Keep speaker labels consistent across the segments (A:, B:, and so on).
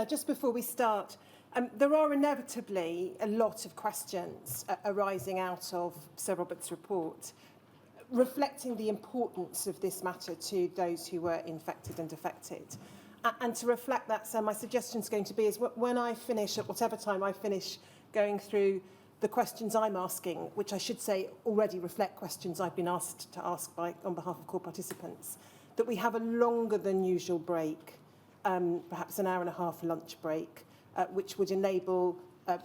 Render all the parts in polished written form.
A: just before we start, there are inevitably a lot of questions arising out of Sir Robert's report, reflecting the importance of this matter to those who were infected and affected. And to reflect that, so my suggestion is going to be is when I finish, at whatever time I finish going through the questions I'm asking, which I should say already reflect questions I've been asked to ask on behalf of core participants, that we have a longer than usual break, perhaps an hour and a half lunch break, which would enable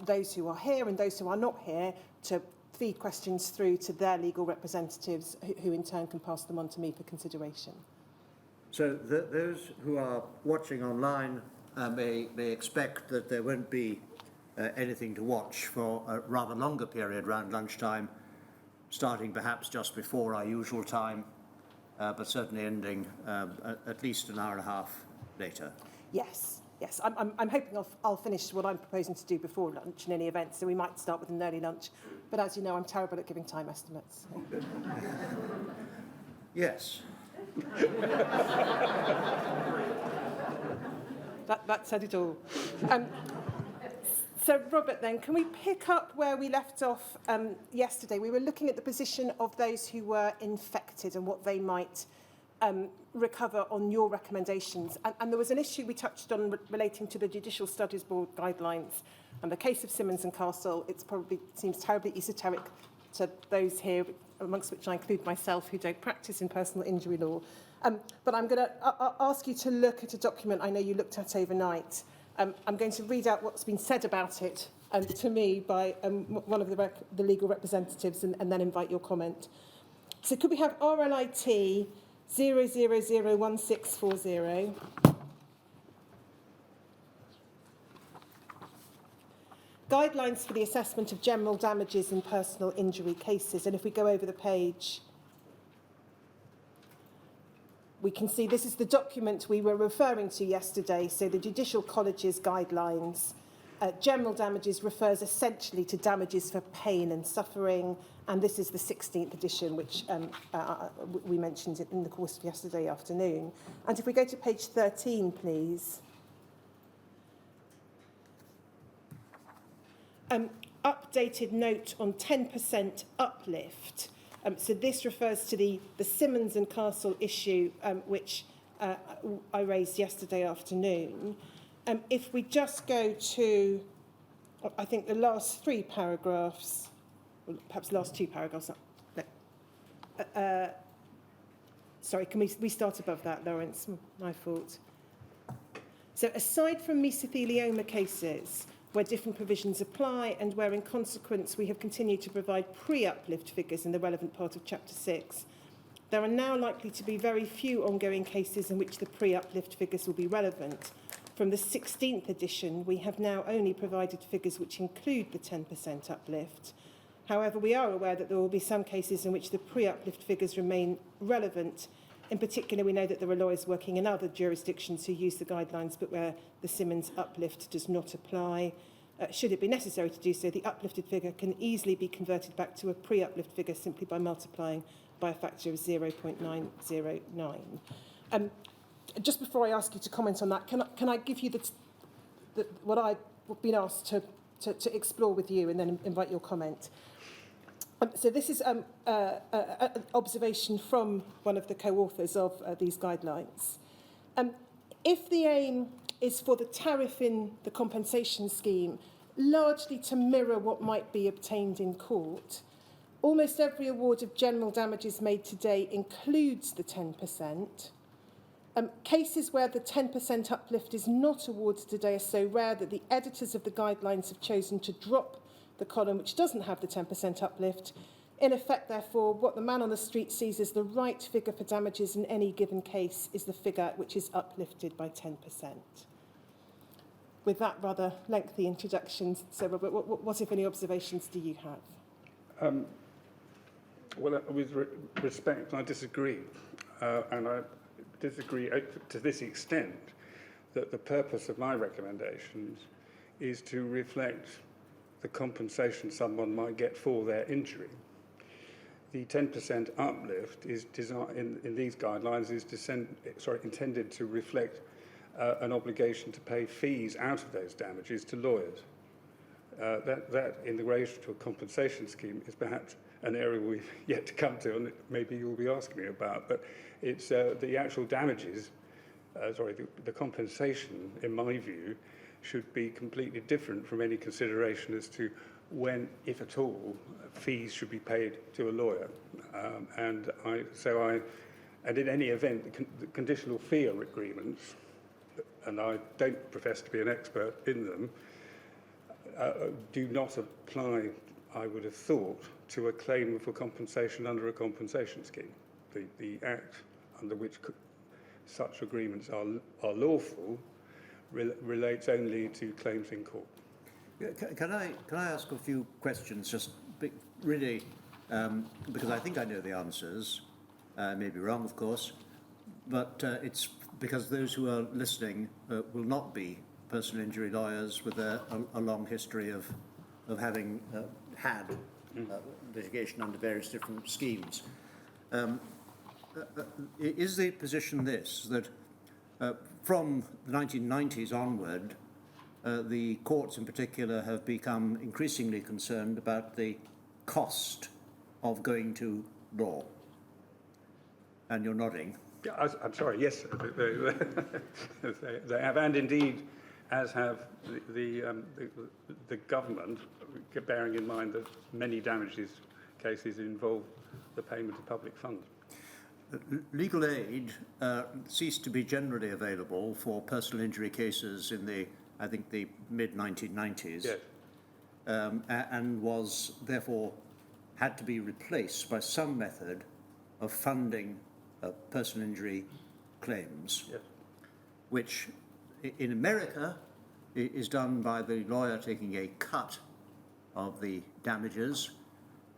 A: those who are here and those who are not here to feed questions through to their legal representatives, who in turn can pass them on to me for consideration.
B: So those who are watching online may expect that there won't be anything to watch for a rather longer period around lunchtime, starting perhaps just before our usual time, but certainly ending at least an hour and a half later.
A: Yes, yes. I'm hoping I'll finish what I'm proposing to do before lunch in any event, so we might start with an early lunch. But as you know, I'm terrible at giving time estimates.
B: Yes.
A: That said it all. So, Robert, then, can we pick up where we left off yesterday? We were looking at the position of those who were infected and what they might recover on your recommendations. And there was an issue we touched on relating to the Judicial Studies Board guidelines. And the case of Simmons and Castle, it probably seems terribly esoteric to those here, amongst which I include myself, who don't practice in personal injury law. But I'm going to ask you to look at a document I know you looked at overnight. I'm going to read out what's been said about it to me by one of the legal representatives and then invite your comment. So could we have RLIT 0001640? Guidelines for the assessment of general damages in personal injury cases. And if we go over the page, we can see this is the document we were referring to yesterday, so the Judicial College's guidelines. General damages refers essentially to damages for pain and suffering, and this is the 16th edition, which we mentioned in the course of yesterday afternoon. And if we go to page 13, please. Updated note on 10% uplift. So this refers to the Simmons and Castle issue, which I raised yesterday afternoon. If we just go to, I think, the last three paragraphs, or perhaps last two paragraphs. No. Sorry, can we start above that, Lawrence? My fault. So aside from mesothelioma cases, where different provisions apply and where in consequence we have continued to provide pre-uplift figures in the relevant part of Chapter 6, there are now likely to be very few ongoing cases in which the pre-uplift figures will be relevant. From the 16th edition, we have now only provided figures which include the 10% uplift. However, we are aware that there will be some cases in which the pre-uplift figures remain relevant. In particular, we know that there are lawyers working in other jurisdictions who use the guidelines, but where the Simmons uplift does not apply. Should it be necessary to do so, the uplifted figure can easily be converted back to a pre-uplift figure simply by multiplying by a factor of 0.909. Just before I ask you to comment on that, can I give you what I've been asked to explore with you and then invite your comment? So this is an observation from one of the co-authors of these guidelines. If the aim is for the tariff in the compensation scheme largely to mirror what might be obtained in court, almost every award of general damages made today includes the 10%. Cases where the 10% uplift is not awarded today are so rare that the editors of the guidelines have chosen to drop the column which doesn't have the 10% uplift. In effect, therefore, what the man on the street sees as the right figure for damages in any given case is the figure which is uplifted by 10%. With that rather lengthy introduction, so Robert, what if any observations do you have?
C: Well, with respect, I disagree. And I disagree to this extent that the purpose of my recommendations is to reflect the compensation someone might get for their injury. The 10% uplift is designed in these guidelines is intended to reflect an obligation to pay fees out of those damages to lawyers. That in relation to a compensation scheme is perhaps an area we've yet to come to, and maybe you'll be asking me about, but it's the actual damages, the compensation, in my view, should be completely different from any consideration as to when, if at all, fees should be paid to a lawyer. And in any event, the conditional fee agreements, and I don't profess to be an expert in them, do not apply, I would have thought, to a claim for compensation under a compensation scheme. The act under which such agreements are lawful relates only to claims in court.
B: Can I ask a few questions, just really, because I think I know the answers, may be wrong, of course, but it's because those who are listening will not be personal injury lawyers with a long history of having had litigation under various different schemes. Is the position this, that from the 1990s onward, the courts in particular have become increasingly concerned about the cost of going to law? And you're nodding.
C: Yeah, I'm sorry, yes, they have, and indeed, as have the government, bearing in mind that many damages cases involve the payment of public funds.
B: Legal aid ceased to be generally available for personal injury cases in the mid-1990s,
C: yes.
B: And was therefore had to be replaced by some method of funding personal injury claims,
C: Yes.
B: which in America is done by the lawyer taking a cut of the damages,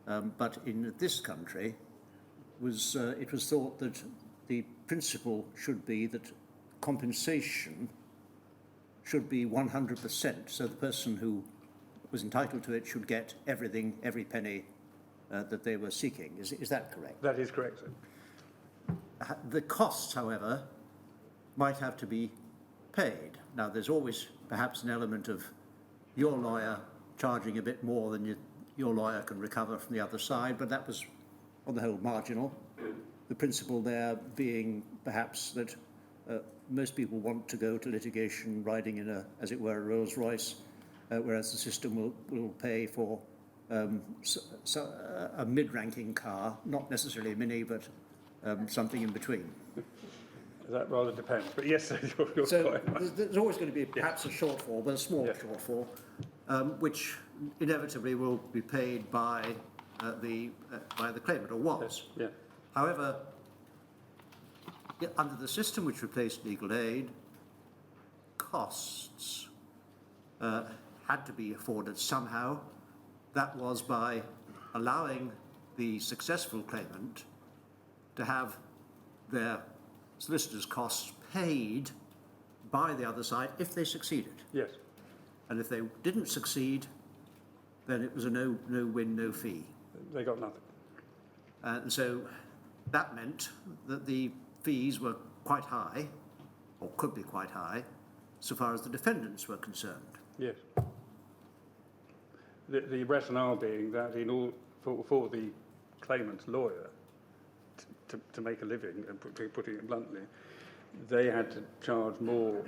B: but in this country it was thought that the principle should be that compensation should be 100%, so the person who was entitled to it should get everything, every penny that they were seeking. Is that correct?
C: That is correct, sir.
B: The costs, however, might have to be paid. Now, there's always perhaps an element of your lawyer charging a bit more than your lawyer can recover from the other side, but that was, on the whole, marginal. The principle there being perhaps that most people want to go to litigation riding in a, as it were, a Rolls Royce, whereas the system will pay for a mid-ranking car, not necessarily a Mini, but something in between.
C: That rather depends, but yes, you're
B: so
C: quite.
B: There's always going to be perhaps a shortfall, but a small shortfall, which inevitably will be paid by the claimant, or was.
C: Yeah.
B: However, under the system which replaced legal aid, costs had to be afforded somehow. That was by allowing the successful claimant to have their solicitor's costs paid by the other side if they succeeded.
C: Yes.
B: And if they didn't succeed, then it was a no win, no fee.
C: They got nothing.
B: And so that meant that the fees were quite high, or could be quite high, so far as the defendants were concerned.
C: Yes. The rationale being that for the claimant's lawyer to make a living, and putting it bluntly, they had to charge more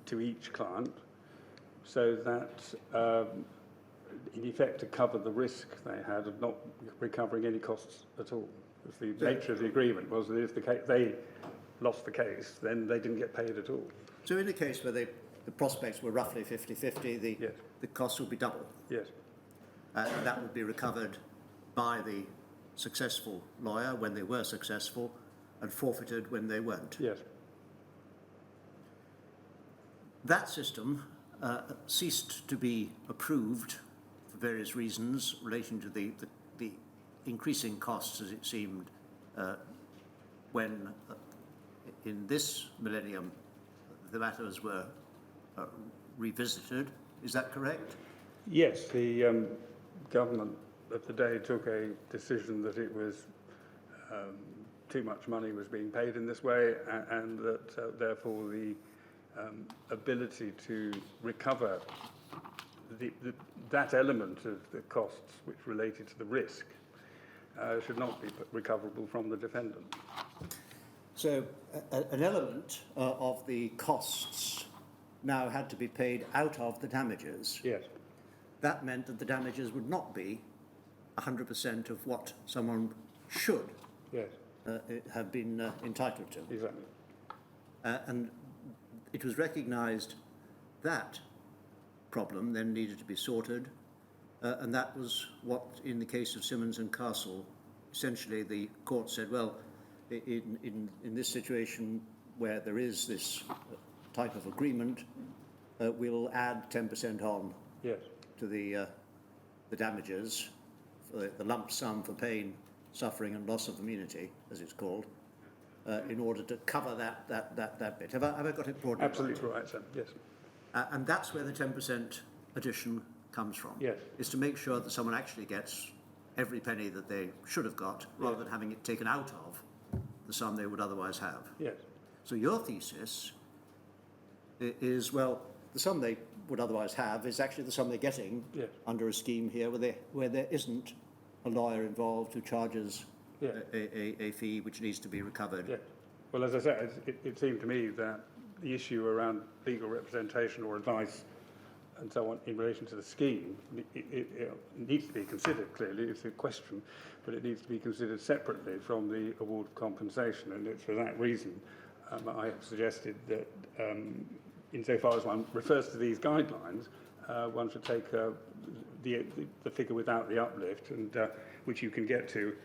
C: to each client, so that in effect to cover the risk they had of not recovering any costs at all. Because the nature of the agreement was that if they lost the case, then they didn't get paid at all.
B: So in a case where the prospects were roughly 50-50, the costs would be double.
C: Yes.
B: And that would be recovered by the successful lawyer when they were successful, and forfeited when they weren't.
C: Yes.
B: That system ceased to be approved for various reasons relating to the increasing costs, as it seemed, when in this millennium the matters were revisited. Is that correct?
C: Yes, the government of the day took a decision that it was too much money was being paid in this way, and that therefore the ability to recover that element of the costs which related to the risk should not be recoverable from the defendant.
B: So an element of the costs now had to be paid out of the damages.
C: Yes.
B: That meant that the damages would not be 100% of what someone should
C: Yes.
B: have been entitled to.
C: Exactly.
B: And it was recognised that problem then needed to be sorted, and that was what, in the case of Simmons and Castle, essentially the court said, well, in this situation where there is this type of agreement, we'll add 10% on
C: Yes.
B: to the damages, for the lump sum for pain, suffering and loss of immunity, as it's called, in order to cover that bit. Have I got it broadly?
C: Absolutely right, sir. Yes.
B: And that's where the 10% addition comes from.
C: Yes.
B: Is to make sure that someone actually gets every penny that they should have got, rather than having it taken out of the sum they would otherwise have.
C: Yes.
B: So your thesis is, well, the sum they would otherwise have is actually the sum they're getting
C: Yes.
B: under a scheme here where there isn't a lawyer involved who charges
C: Yeah.
B: a fee which needs to be recovered.
C: Yes. Well, as I said, it seemed to me that the issue around legal representation or advice and so on in relation to the scheme, it needs to be considered clearly. It's a question, but it needs to be considered separately from the award of compensation. And it's for that reason I have suggested that insofar as one refers to these guidelines, one should take the figure without the uplift, and which you can get to.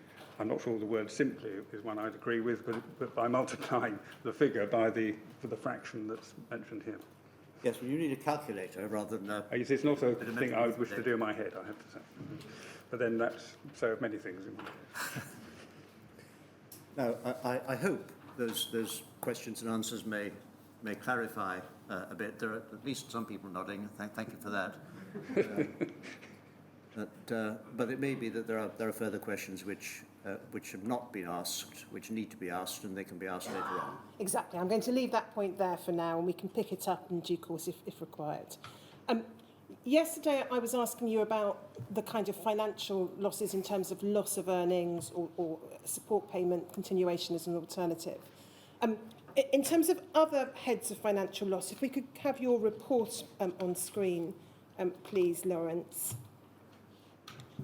C: I'm not sure the word simply is one I'd agree with, but by multiplying the figure by the fraction that's mentioned here.
B: Yes, well, you need a calculator rather than...
C: It's not a thing I would wish to do in my head, I have to say. But then that's so many things.
B: Now, I hope those questions and answers may clarify a bit. There are at least some people nodding. Thank you for that. But it may be that there are further questions which have not been asked, which need to be asked, and they can be asked later on.
A: Exactly. I'm going to leave that point there for now, and we can pick it up in due course if required. Yesterday, I was asking you about the kind of financial losses in terms of loss of earnings or support payment continuation as an alternative. In terms of other heads of financial loss, if we could have your report on screen, please, Lawrence,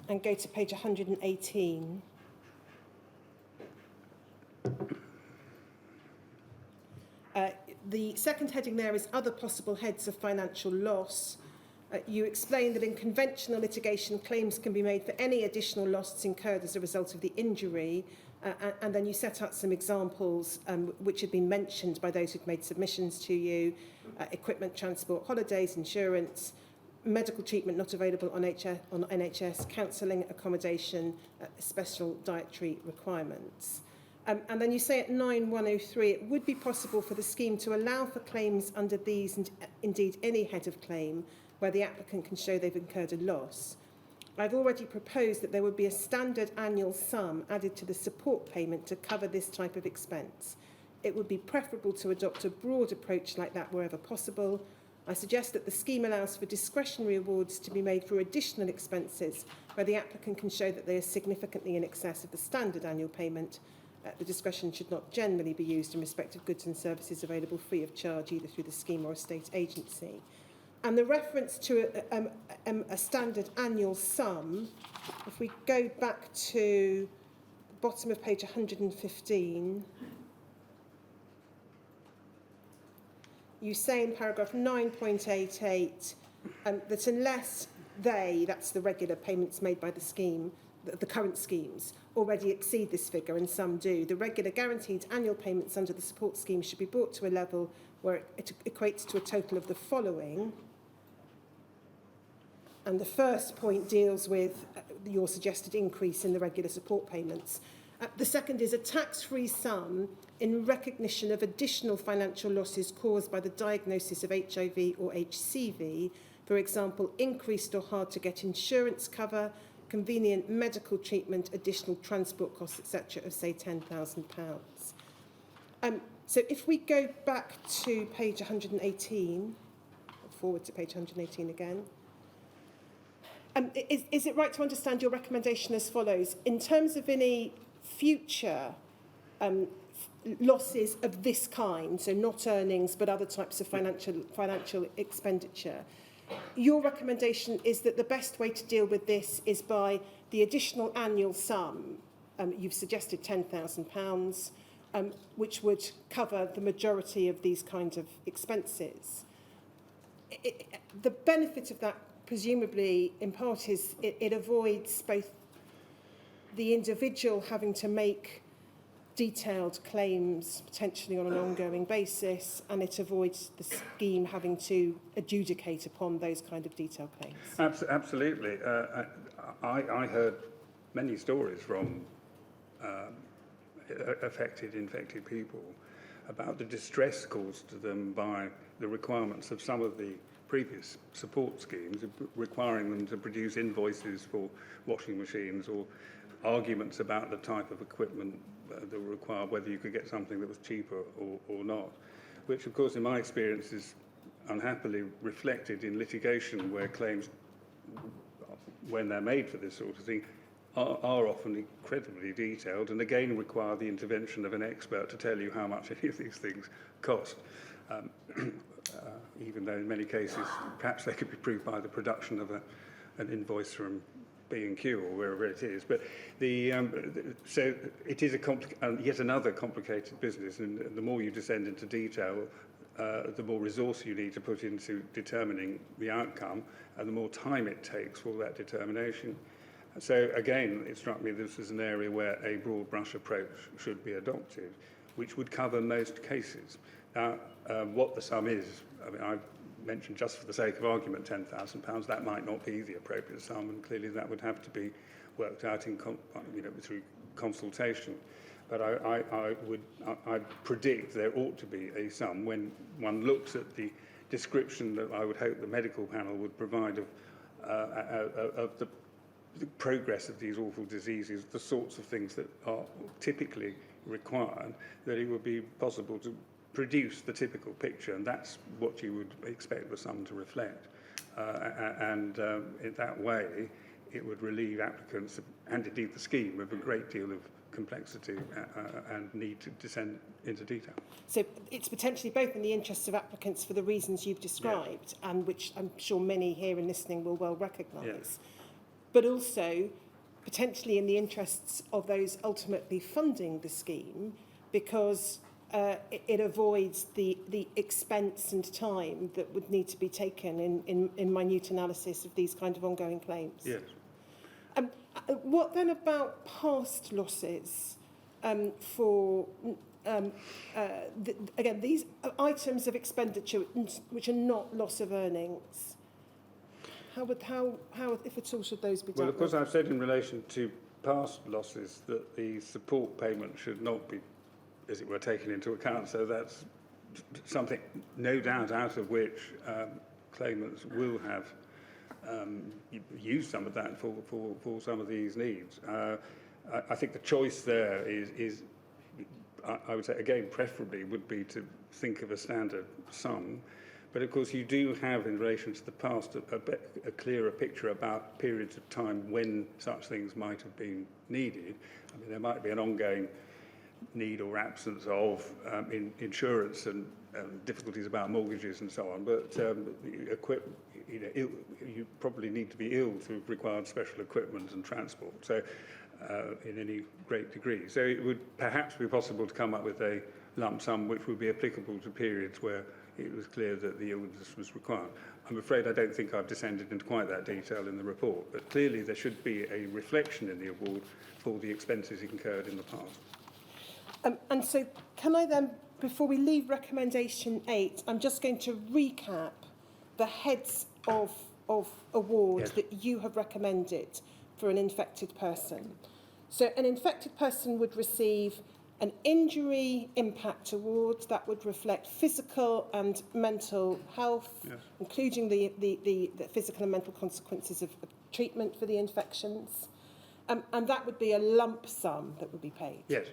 A: and go to page 118. The second heading there is other possible heads of financial loss. You explain that in conventional litigation, claims can be made for any additional loss incurred as a result of the injury, and then you set out some examples which had been mentioned by those who'd made submissions to you: equipment, transport, holidays, insurance, medical treatment not available on NHS, counselling, accommodation, special dietary requirements. And then you say at 9.103, it would be possible for the scheme to allow for claims under these and indeed any head of claim where the applicant can show they've incurred a loss. I've already proposed that there would be a standard annual sum added to the support payment to cover this type of expense. It would be preferable to adopt a broad approach like that wherever possible. I suggest that the scheme allows for discretionary awards to be made for additional expenses where the applicant can show that they are significantly in excess of the standard annual payment. The discretion should not generally be used in respect of goods and services available free of charge either through the scheme or a state agency. And the reference to a standard annual sum, if we go back to the bottom of page 115, you say in paragraph 9.88 that unless that's the regular payments made by the scheme, the current schemes, already exceed this figure, and some do, the regular guaranteed annual payments under the support scheme should be brought to a level where it equates to a total of the following. And the first point deals with your suggested increase in the regular support payments. The second is a tax-free sum in recognition of additional financial losses caused by the diagnosis of HIV or HCV, for example, increased or hard-to-get insurance cover, convenient medical treatment, additional transport costs, etc., of, say, £10,000. So if we go back to page 118, forward to page 118 again, is it right to understand your recommendation as follows? In terms of any future losses of this kind, so not earnings but other types of financial expenditure, your recommendation is that the best way to deal with this is by the additional annual sum, you've suggested £10,000, which would cover the majority of these kinds of expenses. The benefit of that, presumably, in part, is it avoids both the individual having to make detailed claims potentially on an ongoing basis, and it avoids the scheme having to adjudicate upon those kind of detailed claims.
C: Absolutely. I heard many stories from infected people about the distress caused to them by the requirements of some of the previous support schemes, requiring them to produce invoices for washing machines or arguments about the type of equipment that were required, whether you could get something that was cheaper or not, which of course in my experience is unhappily reflected in litigation where claims, when they're made for this sort of thing, are often incredibly detailed and again require the intervention of an expert to tell you how much any of these things cost. Even though in many cases perhaps they could be proved by the production of an invoice from B&Q or wherever it is. But so it is yet another complicated business, and the more you descend into detail, the more resource you need to put into determining the outcome, and the more time it takes for that determination. So again, it struck me this is an area where a broad brush approach should be adopted, which would cover most cases. Now, what the sum is, I mean, I've mentioned just for the sake of argument £10,000, that might not be the appropriate sum, and clearly that would have to be worked out in through consultation. But I predict there ought to be a sum when one looks at the description that I would hope the medical panel would provide of the progress of these awful diseases, the sorts of things that are typically required, that it would be possible to produce the typical picture, and that's what you would expect the sum to reflect. In that way, it would relieve applicants, and indeed the scheme, of a great deal of complexity and need to descend into detail.
A: So it's potentially both in the interests of applicants for the reasons you've described, and which I'm sure many here and listening will well recognise, but also potentially in the interests of those ultimately funding the scheme, because it avoids the expense and time that would need to be taken in minute analysis of these kind of ongoing claims.
C: Yes.
A: What then about past losses for, again, these items of expenditure which are not loss of earnings? How, if at all, should those be dealt with?
C: Well, of course, I've said in relation to past losses that the support payment should not be, as it were, taken into account. So that's something, no doubt, out of which claimants will have used some of that for some of these needs. I think the choice there is, I would say, again, preferably would be to think of a standard sum. But of course, you do have, in relation to the past, a clearer picture about periods of time when such things might have been needed. I mean, there might be an ongoing need or absence of insurance and difficulties about mortgages and so on, but you probably need to be ill to have required special equipment and transport, so in any great degree. So it would perhaps be possible to come up with a lump sum which would be applicable to periods where it was clear that the illness was required. I'm afraid I don't think I've descended into quite that detail in the report, but clearly there should be a reflection in the award for the expenses incurred in the past.
A: And so can I then, before we leave recommendation 8, I'm just going to recap the heads of awards that you have recommended for an infected person. So an infected person would receive an injury impact award that would reflect physical and mental health, including the physical and mental consequences of treatment for the infections. And that would be a lump sum that would be paid.
C: Yes.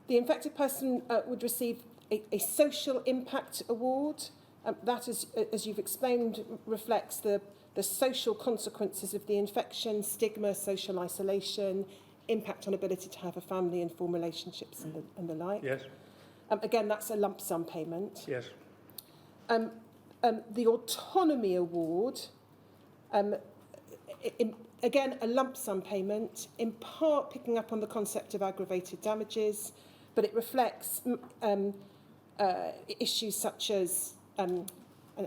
A: The infected person would receive a social impact award. That, as you've explained, reflects the social consequences of the infection, stigma, social isolation, impact on ability to have a family and form relationships and the like.
C: Yes.
A: Again, that's a lump sum payment.
C: Yes.
A: The autonomy award, again, a lump sum payment, in part picking up on the concept of aggravated damages, but it reflects issues such as, and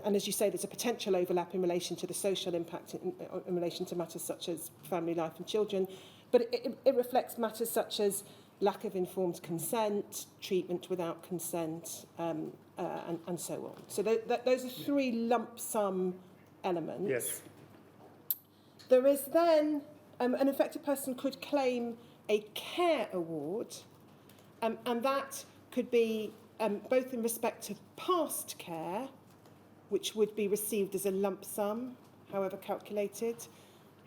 A: as you say, there's a potential overlap in relation to the social impact in relation to matters such as family life and children, but it reflects matters such as lack of informed consent, treatment without consent, and so on. So those are three lump sum elements.
C: Yes.
A: There is then, an affected person could claim a care award, and that could be both in respect of past care, which would be received as a lump sum, however calculated,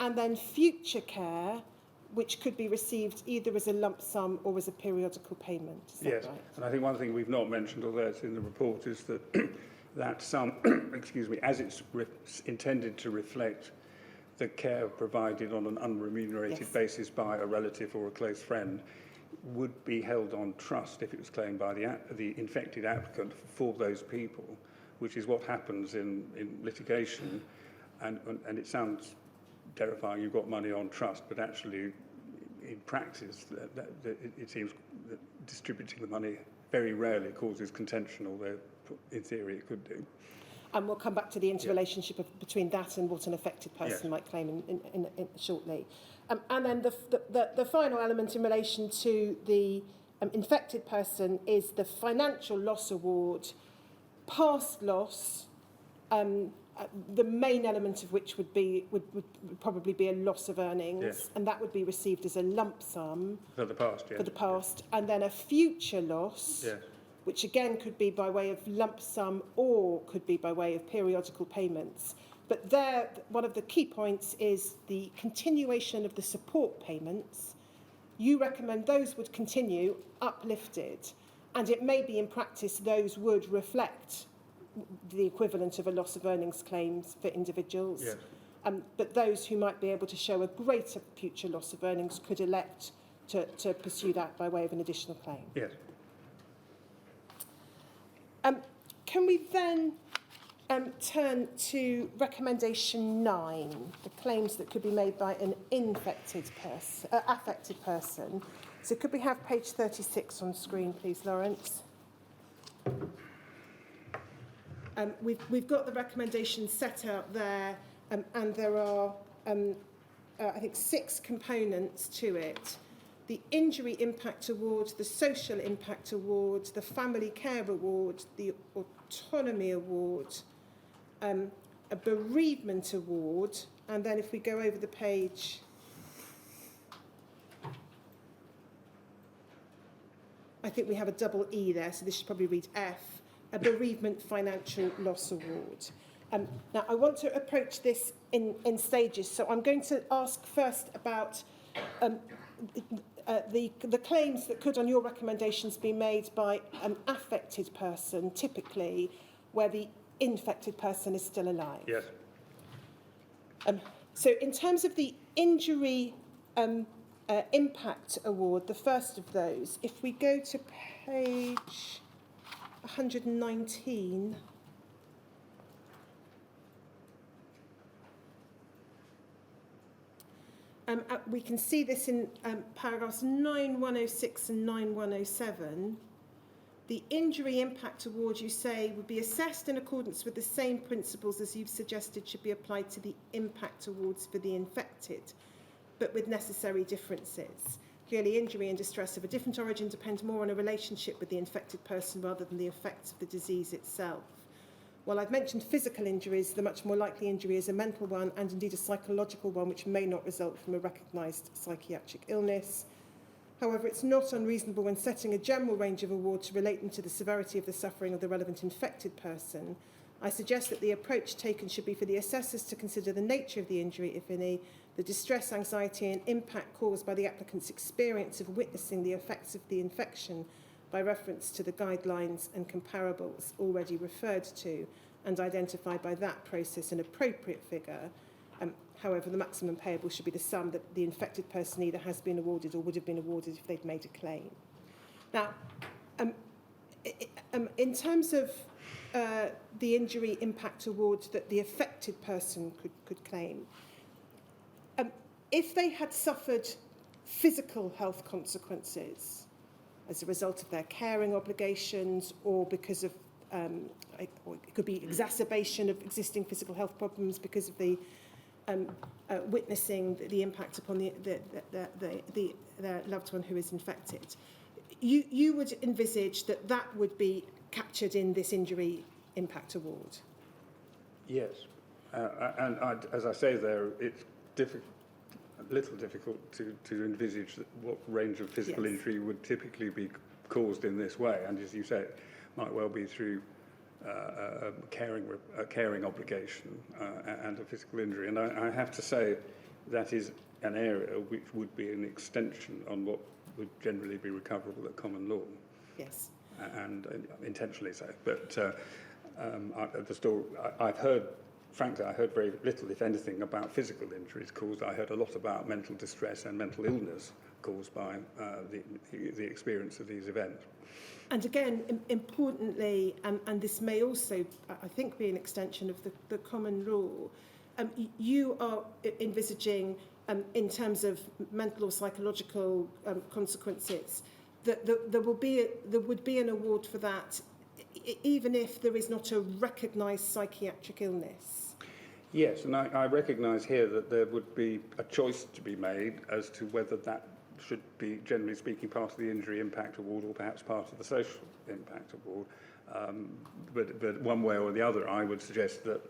A: and then future care, which could be received either as a lump sum or as a periodical payment. Is that
C: Yes,
A: right?
C: and I think one thing we've not mentioned, although it's in the report, is that that sum, excuse me, as it's intended to reflect the care provided on an unremunerated
A: Yes.
C: basis by a relative or a close friend, would be held on trust if it was claimed by the infected applicant for those people, which is what happens in litigation. And it sounds terrifying, you've got money on trust, but actually in practice it seems that distributing the money very rarely causes contention, although in theory it could do.
A: And we'll come back to the interrelationship between that and what an affected person
C: Yes.
A: might claim in shortly. And then the final element in relation to the infected person is the financial loss award, past loss, the main element of which would probably be a loss of earnings,
C: Yes.
A: and that would be received as a lump sum
C: For the past, yes.
A: for the past, and then a future loss,
C: Yes.
A: which again could be by way of lump sum or could be by way of periodical payments. But there, one of the key points is the continuation of the support payments. You recommend those would continue uplifted, and it may be in practice those would reflect the equivalent of a loss of earnings claims for individuals.
C: Yes.
A: But those who might be able to show a greater future loss of earnings could elect to pursue that by way of an additional claim.
C: Yes.
A: Can we then turn to recommendation 9, the claims that could be made by an affected person. So could we have page 36 on screen, please, Lawrence? We've got the recommendations set out there, and there are, I think, 6 components to it. The Injury Impact Award, the Social Impact Award, the Family Care Award, the Autonomy Award, a Bereavement Award, and then if we go over the page, I think we have a double E there, so this should probably read F, a Bereavement Financial Loss Award. Now, I want to approach this in stages, so I'm going to ask first about the claims that could, on your recommendations, be made by an affected person, typically, where the infected person is still alive.
C: Yes.
A: So in terms of the Injury Impact Award, the first of those, if we go to page 119, we can see this in paragraphs 9106 and 9107. The Injury Impact Award, you say, would be assessed in accordance with the same principles as you've suggested should be applied to the impact awards for the infected, but with necessary differences. Clearly, injury and distress of a different origin depend more on a relationship with the infected person rather than the effects of the disease itself. While I've mentioned physical injuries, the much more likely injury is a mental one, and indeed a psychological one, which may not result from a recognised psychiatric illness. However, it's not unreasonable when setting a general range of awards to relate them to the severity of the suffering of the relevant infected person, I suggest that the approach taken should be for the assessors to consider the nature of the injury, if any, the distress, anxiety and impact caused by the applicant's experience of witnessing the effects of the infection by reference to the guidelines and comparables already referred to, and identify by that process an appropriate figure. However, the maximum payable should be the sum that the infected person either has been awarded or would have been awarded if they'd made a claim. Now, in terms of the injury impact award that the affected person could claim, if they had suffered physical health consequences as a result of their caring obligations, or because of, or it could be exacerbation of existing physical health problems because of the witnessing the impact upon their loved one who is infected, you would envisage that would be captured in this injury impact award?
C: Yes, as I say there, it's a little difficult to envisage what range of physical injury would typically be caused in this way, and as you say, it might well be through a caring obligation and a physical injury. And I have to say that is an area which would be an extension on what would generally be recoverable at common law.
A: Yes.
C: And intentionally so. But I've heard, frankly, I heard very little, if anything, about physical injuries caused. I heard a lot about mental distress and mental illness caused by the experience of these events.
A: And again, importantly, and this may also, I think, be an extension of the common law, you are envisaging, in terms of mental or psychological consequences, that there would be an award for that, even if there is not a recognised psychiatric illness.
C: Yes, and I recognise here that there would be a choice to be made as to whether that should be, generally speaking, part of the injury impact award or perhaps part of the social impact award. But one way or the other, I would suggest that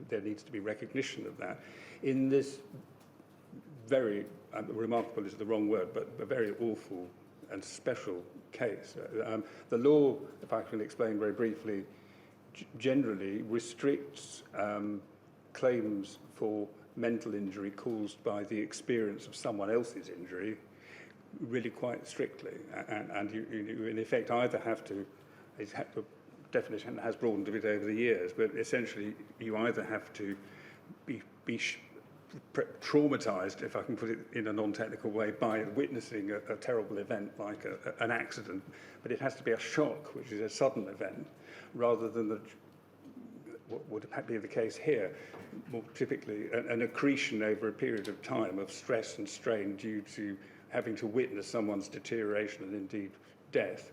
C: there needs to be recognition of that. In this very, remarkable is the wrong word, but a very awful and special case. The law, if I can explain very briefly, generally restricts claims for mental injury caused by the experience of someone else's injury really quite strictly. And you in effect either have to, the definition has broadened a bit over the years, but essentially you either have to be traumatized, if I can put it in a non-technical way, by witnessing a terrible event like an accident, but it has to be a shock, which is a sudden event, rather than what would be the case here, more typically an accretion over a period of time of stress and strain due to having to witness someone's deterioration and indeed death.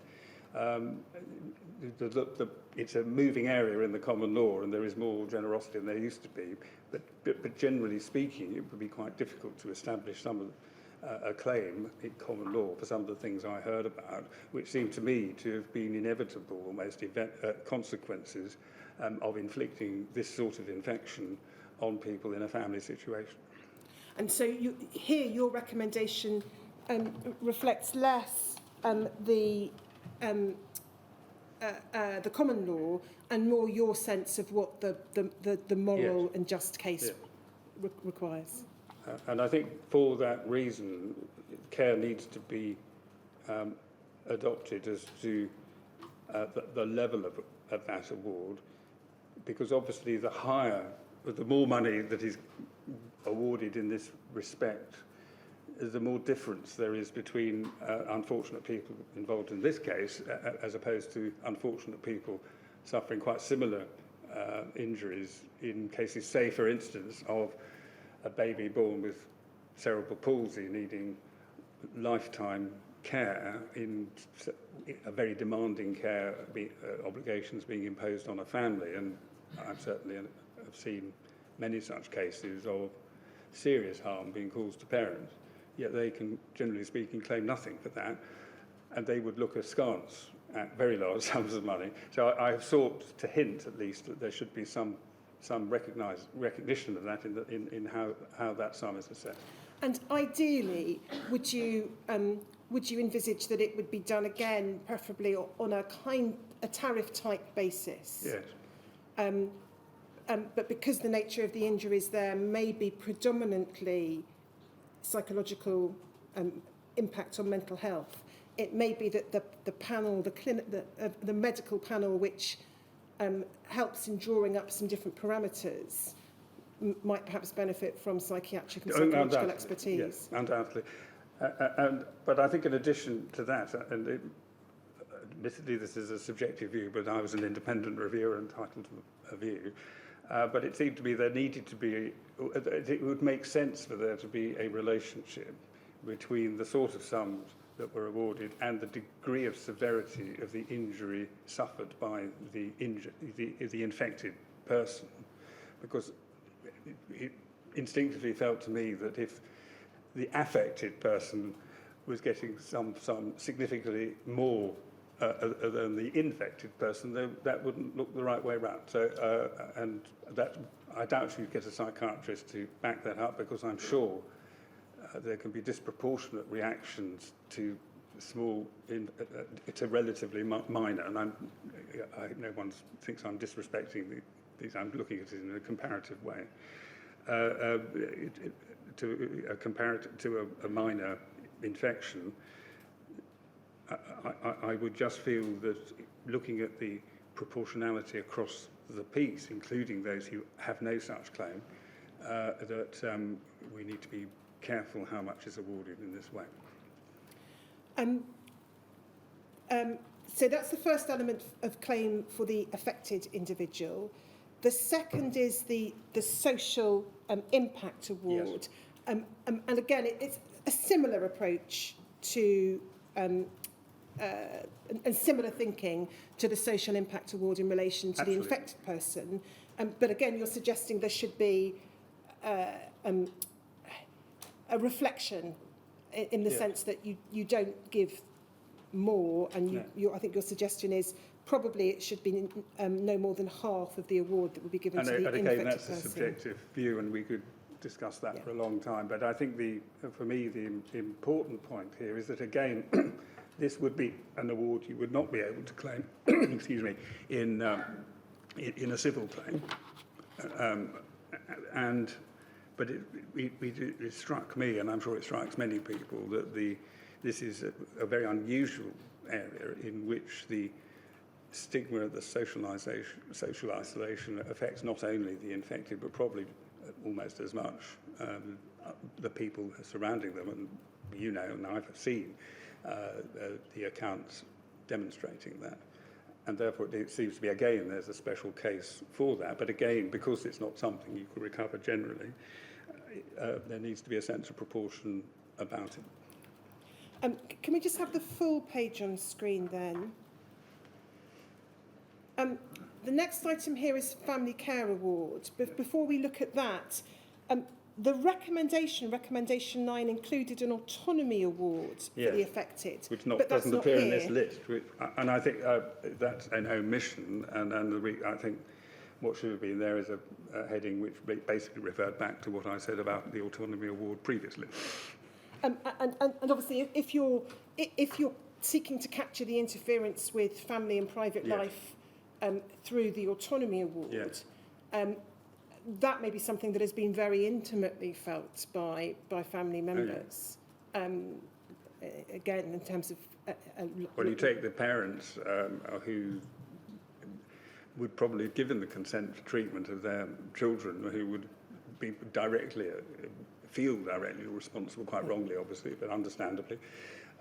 C: It's a moving area in the common law, and there is more generosity than there used to be. But generally speaking, it would be quite difficult to establish a claim in common law for some of the things I heard about, which seemed to me to have been inevitable, almost consequences of inflicting this sort of infection on people in a family situation. And
A: so here your recommendation reflects less the common law and more your sense of what the moral and just case requires.
C: And I think for that reason, care needs to be adopted as to the level of that award, because obviously the more money that is awarded in this respect, the more difference there is between unfortunate people involved in this case as opposed to unfortunate people suffering quite similar injuries in cases, say, for instance, of a baby born with cerebral palsy needing lifetime care in a very demanding care obligations being imposed on a family. And I've certainly have seen many such cases of serious harm being caused to parents, yet they can, generally speaking, claim nothing for that, and they would look askance at very large sums of money. So I have sought to hint, at least, that there should be some recognition of that in how that sum is assessed.
A: And ideally, would you would you envisage that it would be done again, preferably on a tariff-type basis?
C: Yes.
A: But because the nature of the injuries there may be predominantly psychological impact on mental health, it may be that the panel, the medical panel, which helps in drawing up some different parameters, might perhaps benefit from psychiatric and psychological expertise.
C: Yes, undoubtedly. But I think in addition to that, admittedly this is a subjective view, but I was an independent reviewer entitled to a view, but it seemed to me there needed to be, it would make sense for there to be a relationship between the sort of sums that were awarded and the degree of severity of the injury suffered by the infected person, because it instinctively felt to me that if the affected person was getting some significantly more than the infected person, that wouldn't look the right way round. So, and that I doubt you'd get a psychiatrist to back that up, because I'm sure there can be disproportionate reactions to small, to relatively minor, and I no one thinks I'm disrespecting these. I'm looking at it in a comparative way. To a minor infection, I would just feel that looking at the proportionality across the piece, including those who have no such claim, that we need to be careful how much is awarded in this way.
A: So that's the first element of claim for the affected individual. The second is the social impact award.
C: Yes.
A: And again, it's a similar approach to and similar thinking to the social impact award in relation to
C: Absolutely.
A: the infected person. But again, you're suggesting there should be a reflection in the sense that you don't give more, and I think your suggestion is probably it should be no more than half of the award that would be given to the infected person.
C: And again, that's a subjective view, and we could discuss that for a long time. But I think for me, the important point here is that, again, this would be an award you would not be able to claim, excuse me, in a civil claim. But it struck me, and I'm sure it strikes many people, that this is a very unusual area in which the stigma of the social isolation affects not only the infected, but probably almost as much the people surrounding them. And you know, and I've seen the accounts demonstrating that. And therefore it seems to be, again, there's a special case for that. But again, because it's not something you can recover generally, there needs to be a sense of proportion about it.
A: Can we just have the full page on screen then? The next item here is Family Care Award. But before we look at that, the recommendation 9, included an autonomy award for the affected.
C: Which
A: but
C: doesn't
A: not
C: appear
A: here.
C: in this list. And I think that's an omission. And I think what should have been there is a heading which basically referred back to what I said about the autonomy award previously.
A: And obviously, if you're seeking to capture the interference with family and private life through the autonomy award, that may be something that has been very intimately felt by family members. Again, in terms of
C: well, you take the parents who would probably have given the consent for treatment of their children, who would be feel directly responsible, quite wrongly, obviously, but understandably,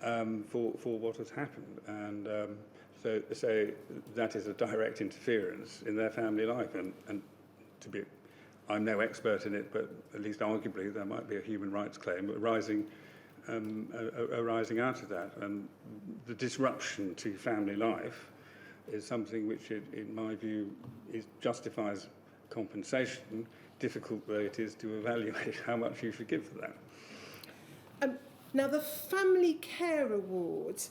C: for what has happened. And so that is a direct interference in their family life. And I'm no expert in it, but at least arguably there might be a human rights claim arising out of that. And the disruption to family life is something which, in my view, justifies compensation, difficult though it is to evaluate how much you should give for that.
A: Now, the Family Care Award,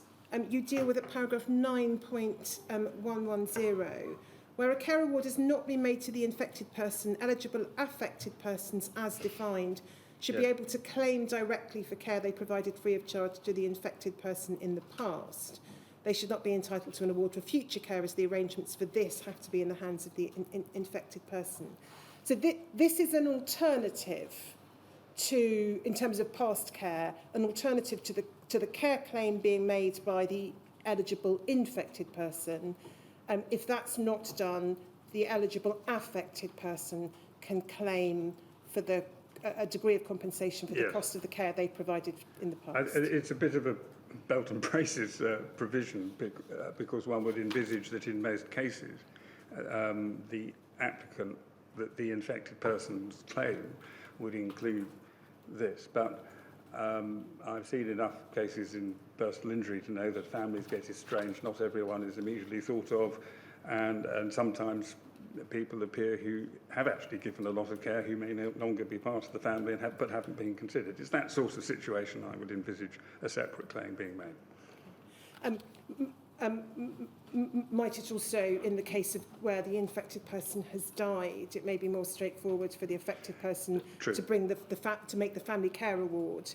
A: you deal with at paragraph 9.110, where a care award has not been made to the infected person, eligible affected persons as defined, should be able to claim directly for care they provided free of charge to the infected person in the past. They should not be entitled to an award for future care, as the arrangements for this have to be in the hands of the infected person. So this is an alternative to, in terms of past care, an alternative to the care claim being made by the eligible infected person. If that's not done, the eligible affected person can claim for a degree of compensation for the cost of the care they provided in the past.
C: It's a bit of a belt and braces provision, because one would envisage that in most cases the applicant, that the infected person's claim would include this. But I've seen enough cases in personal injury to know that families get estranged. Not everyone is immediately thought of, and sometimes people appear who have actually given a lot of care who may no longer be part of the family and but haven't been considered. It's that sort of situation I would envisage a separate claim being made.
A: Might it also, in the case of where the infected person has died, it may be more straightforward for the affected person to bring to make the family care award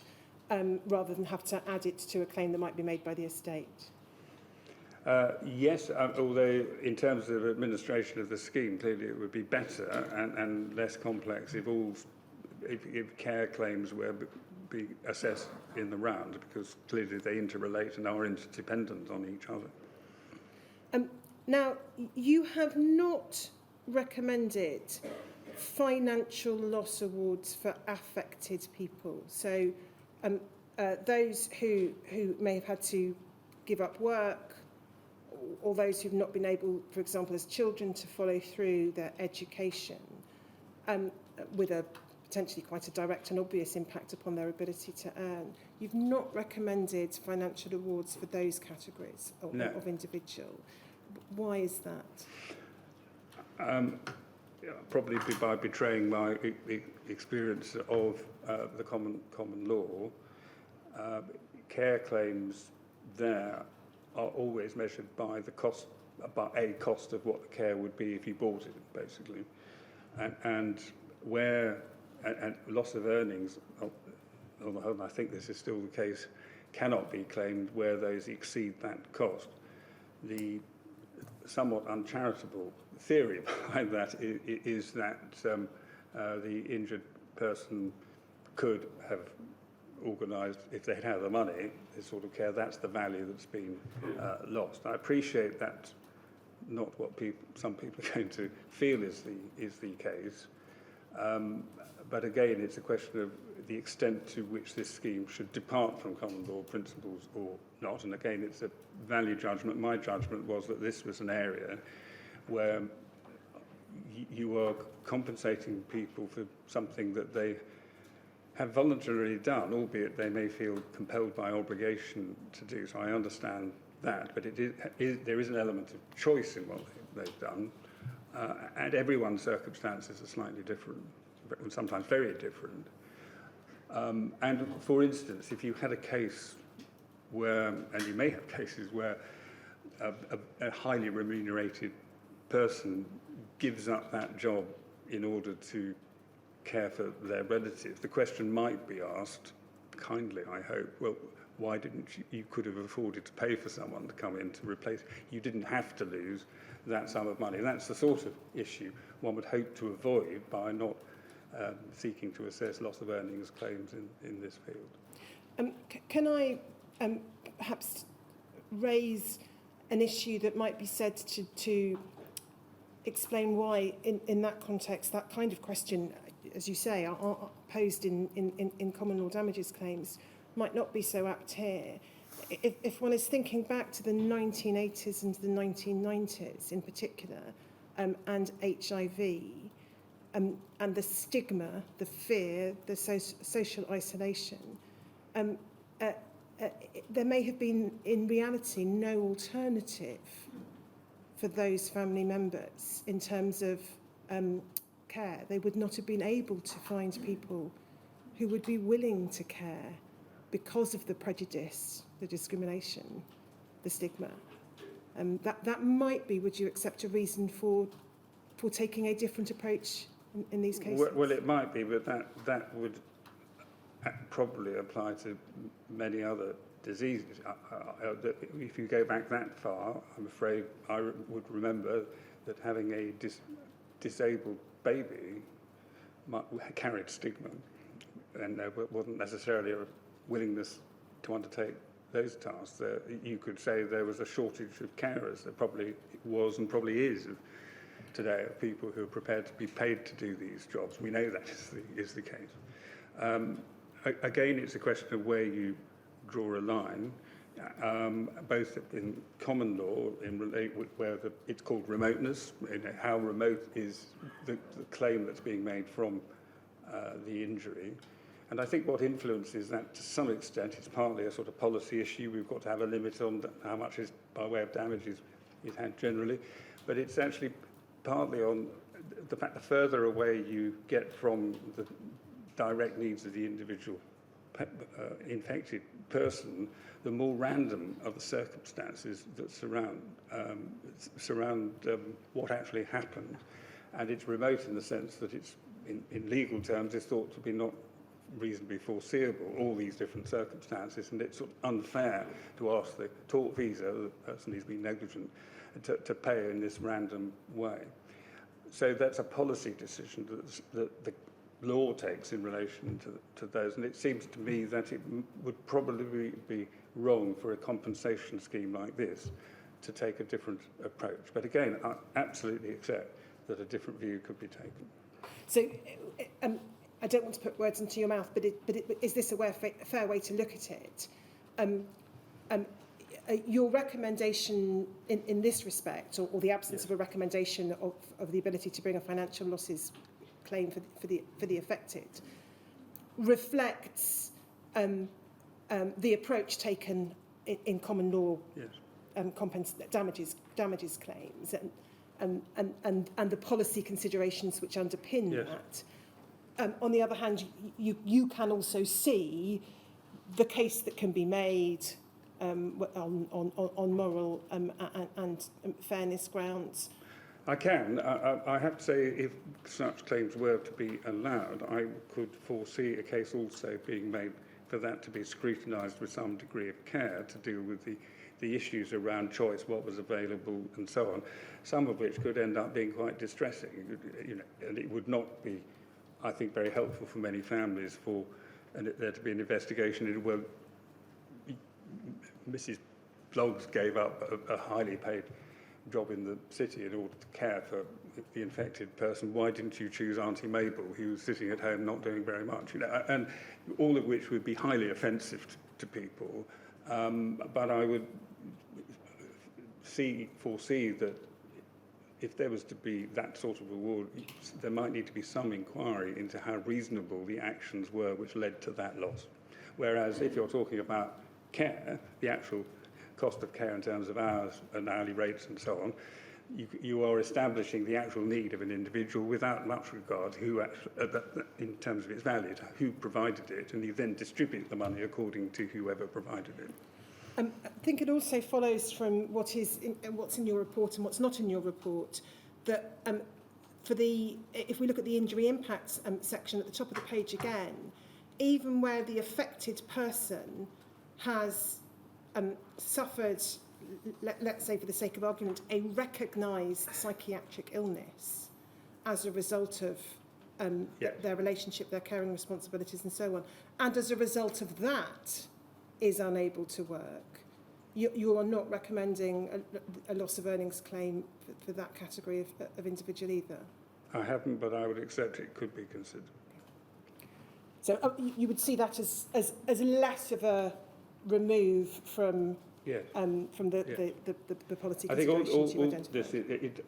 A: rather than have to add it to a claim that might be made by the estate?
C: Yes, although in terms of administration of the scheme, clearly it would be better and less complex if care claims were be assessed in the round, because clearly they interrelate and are interdependent on each other.
A: Now, you have not recommended financial loss awards for affected people. So those who may have had to give up work, or those who've not been able, for example, as children, to follow through their education, with a potentially quite a direct and obvious impact upon their ability to earn. You've not recommended financial awards for those categories of individual. Why is that?
C: Probably by betraying my experience of the common law. Care claims there are always measured by the cost, cost of what the care would be if you bought it, basically, and where loss of earnings, on the whole, I think this is still the case, cannot be claimed where those exceed that cost. The somewhat uncharitable theory behind that is that the injured person could have organised, if they had the money, this sort of care. That's the value that's been lost. I appreciate that not what some people are going to feel is the case, but again, it's a question of the extent to which this scheme should depart from common law principles or not. And again, it's a value judgment. My judgment was that this was an area where you are compensating people for something that they have voluntarily done, albeit they may feel compelled by obligation to do so. I understand that, but there is an element of choice in what they've done, and everyone's circumstances are slightly different, sometimes very different. And for instance, if you had a case where, and you may have cases where a highly remunerated person gives up that job in order to care for their relative, the question might be asked, kindly I hope, well, why didn't you could have afforded to pay for someone to come in to replace, you didn't have to lose that sum of money. That's the sort of issue one would hope to avoid by not seeking to assess loss of earnings claims in this field.
A: Can I perhaps raise an issue that might be said to explain why in that context that kind of question, as you say, are posed in common law damages claims might not be so apt here. If one is thinking back to the 1980s and the 1990s in particular, and HIV, and the stigma, the fear, the social isolation, there may have been in reality no alternative for those family members in terms of care. They would not have been able to find people who would be willing to care because of the prejudice, the discrimination, the stigma. That might be, would you accept, a reason for taking a different approach in these cases?
C: Well, it might be, but that would probably apply to many other diseases. If you go back that far, I'm afraid I would remember that having a disabled baby carried stigma, and there wasn't necessarily a willingness to undertake those tasks. You could say there was a shortage of carers. There probably was and probably is today of people who are prepared to be paid to do these jobs. We know that is the case. Again, it's a question of where you draw a line, both in common law, where it's called remoteness, how remote is the claim that's being made from the injury. And I think what influences that to some extent is partly a sort of policy issue. We've got to have a limit on how much is by way of damage is had generally, but it's actually partly on the fact the further away you get from the direct needs of the individual infected person, the more random are the circumstances that surround what actually happened. And it's remote in the sense that it's, in legal terms, is thought to be not reasonably foreseeable, all these different circumstances, and it's sort of unfair to ask the tortfeasor, the person who's been negligent, to pay in this random way. So that's a policy decision that the law takes in relation to those, and it seems to me that it would probably be wrong for a compensation scheme like this to take a different approach. But again, I absolutely accept that a different view could be taken.
A: So I don't want to put words into your mouth, but is this a fair way to look at it? Your recommendation in this respect, or the absence of a recommendation of the ability to bring a financial losses claim for the affected, reflects the approach taken in common law damages claims and the policy considerations which underpin that. On the other hand, you can also see the case that can be made on moral and fairness grounds.
C: I can. I have to say, if such claims were to be allowed, I could foresee a case also being made for that to be scrutinised with some degree of care to deal with the issues around choice, what was available, and so on, some of which could end up being quite distressing, and it would not be, I think, very helpful for many families for there to be an investigation into, well, Mrs. Bloggs gave up a highly paid job in the city in order to care for the infected person. Why didn't you choose Auntie Mabel, who was sitting at home not doing very much? And all of which would be highly offensive to people. But I would foresee that if there was to be that sort of award, there might need to be some inquiry into how reasonable the actions were which led to that loss. Whereas if you're talking about care, the actual cost of care in terms of hours and hourly rates and so on, you are establishing the actual need of an individual without much regard who, in terms of its value, who provided it, and you then distribute the money according to whoever provided it.
A: I think it also follows from what's in your report and what's not in your report that if we look at the injury impacts section at the top of the page again, even where the affected person has suffered, let's say for the sake of argument, a recognised psychiatric illness as a result of their relationship, their caring responsibilities and so on, and as a result of that is unable to work, you are not recommending a loss of earnings claim for that category of individual either?
C: I haven't, but I would accept it could be considered.
A: So you would see that as less of a remove from
C: yes.
A: From the policy
C: I think
A: considerations you
C: all
A: identified.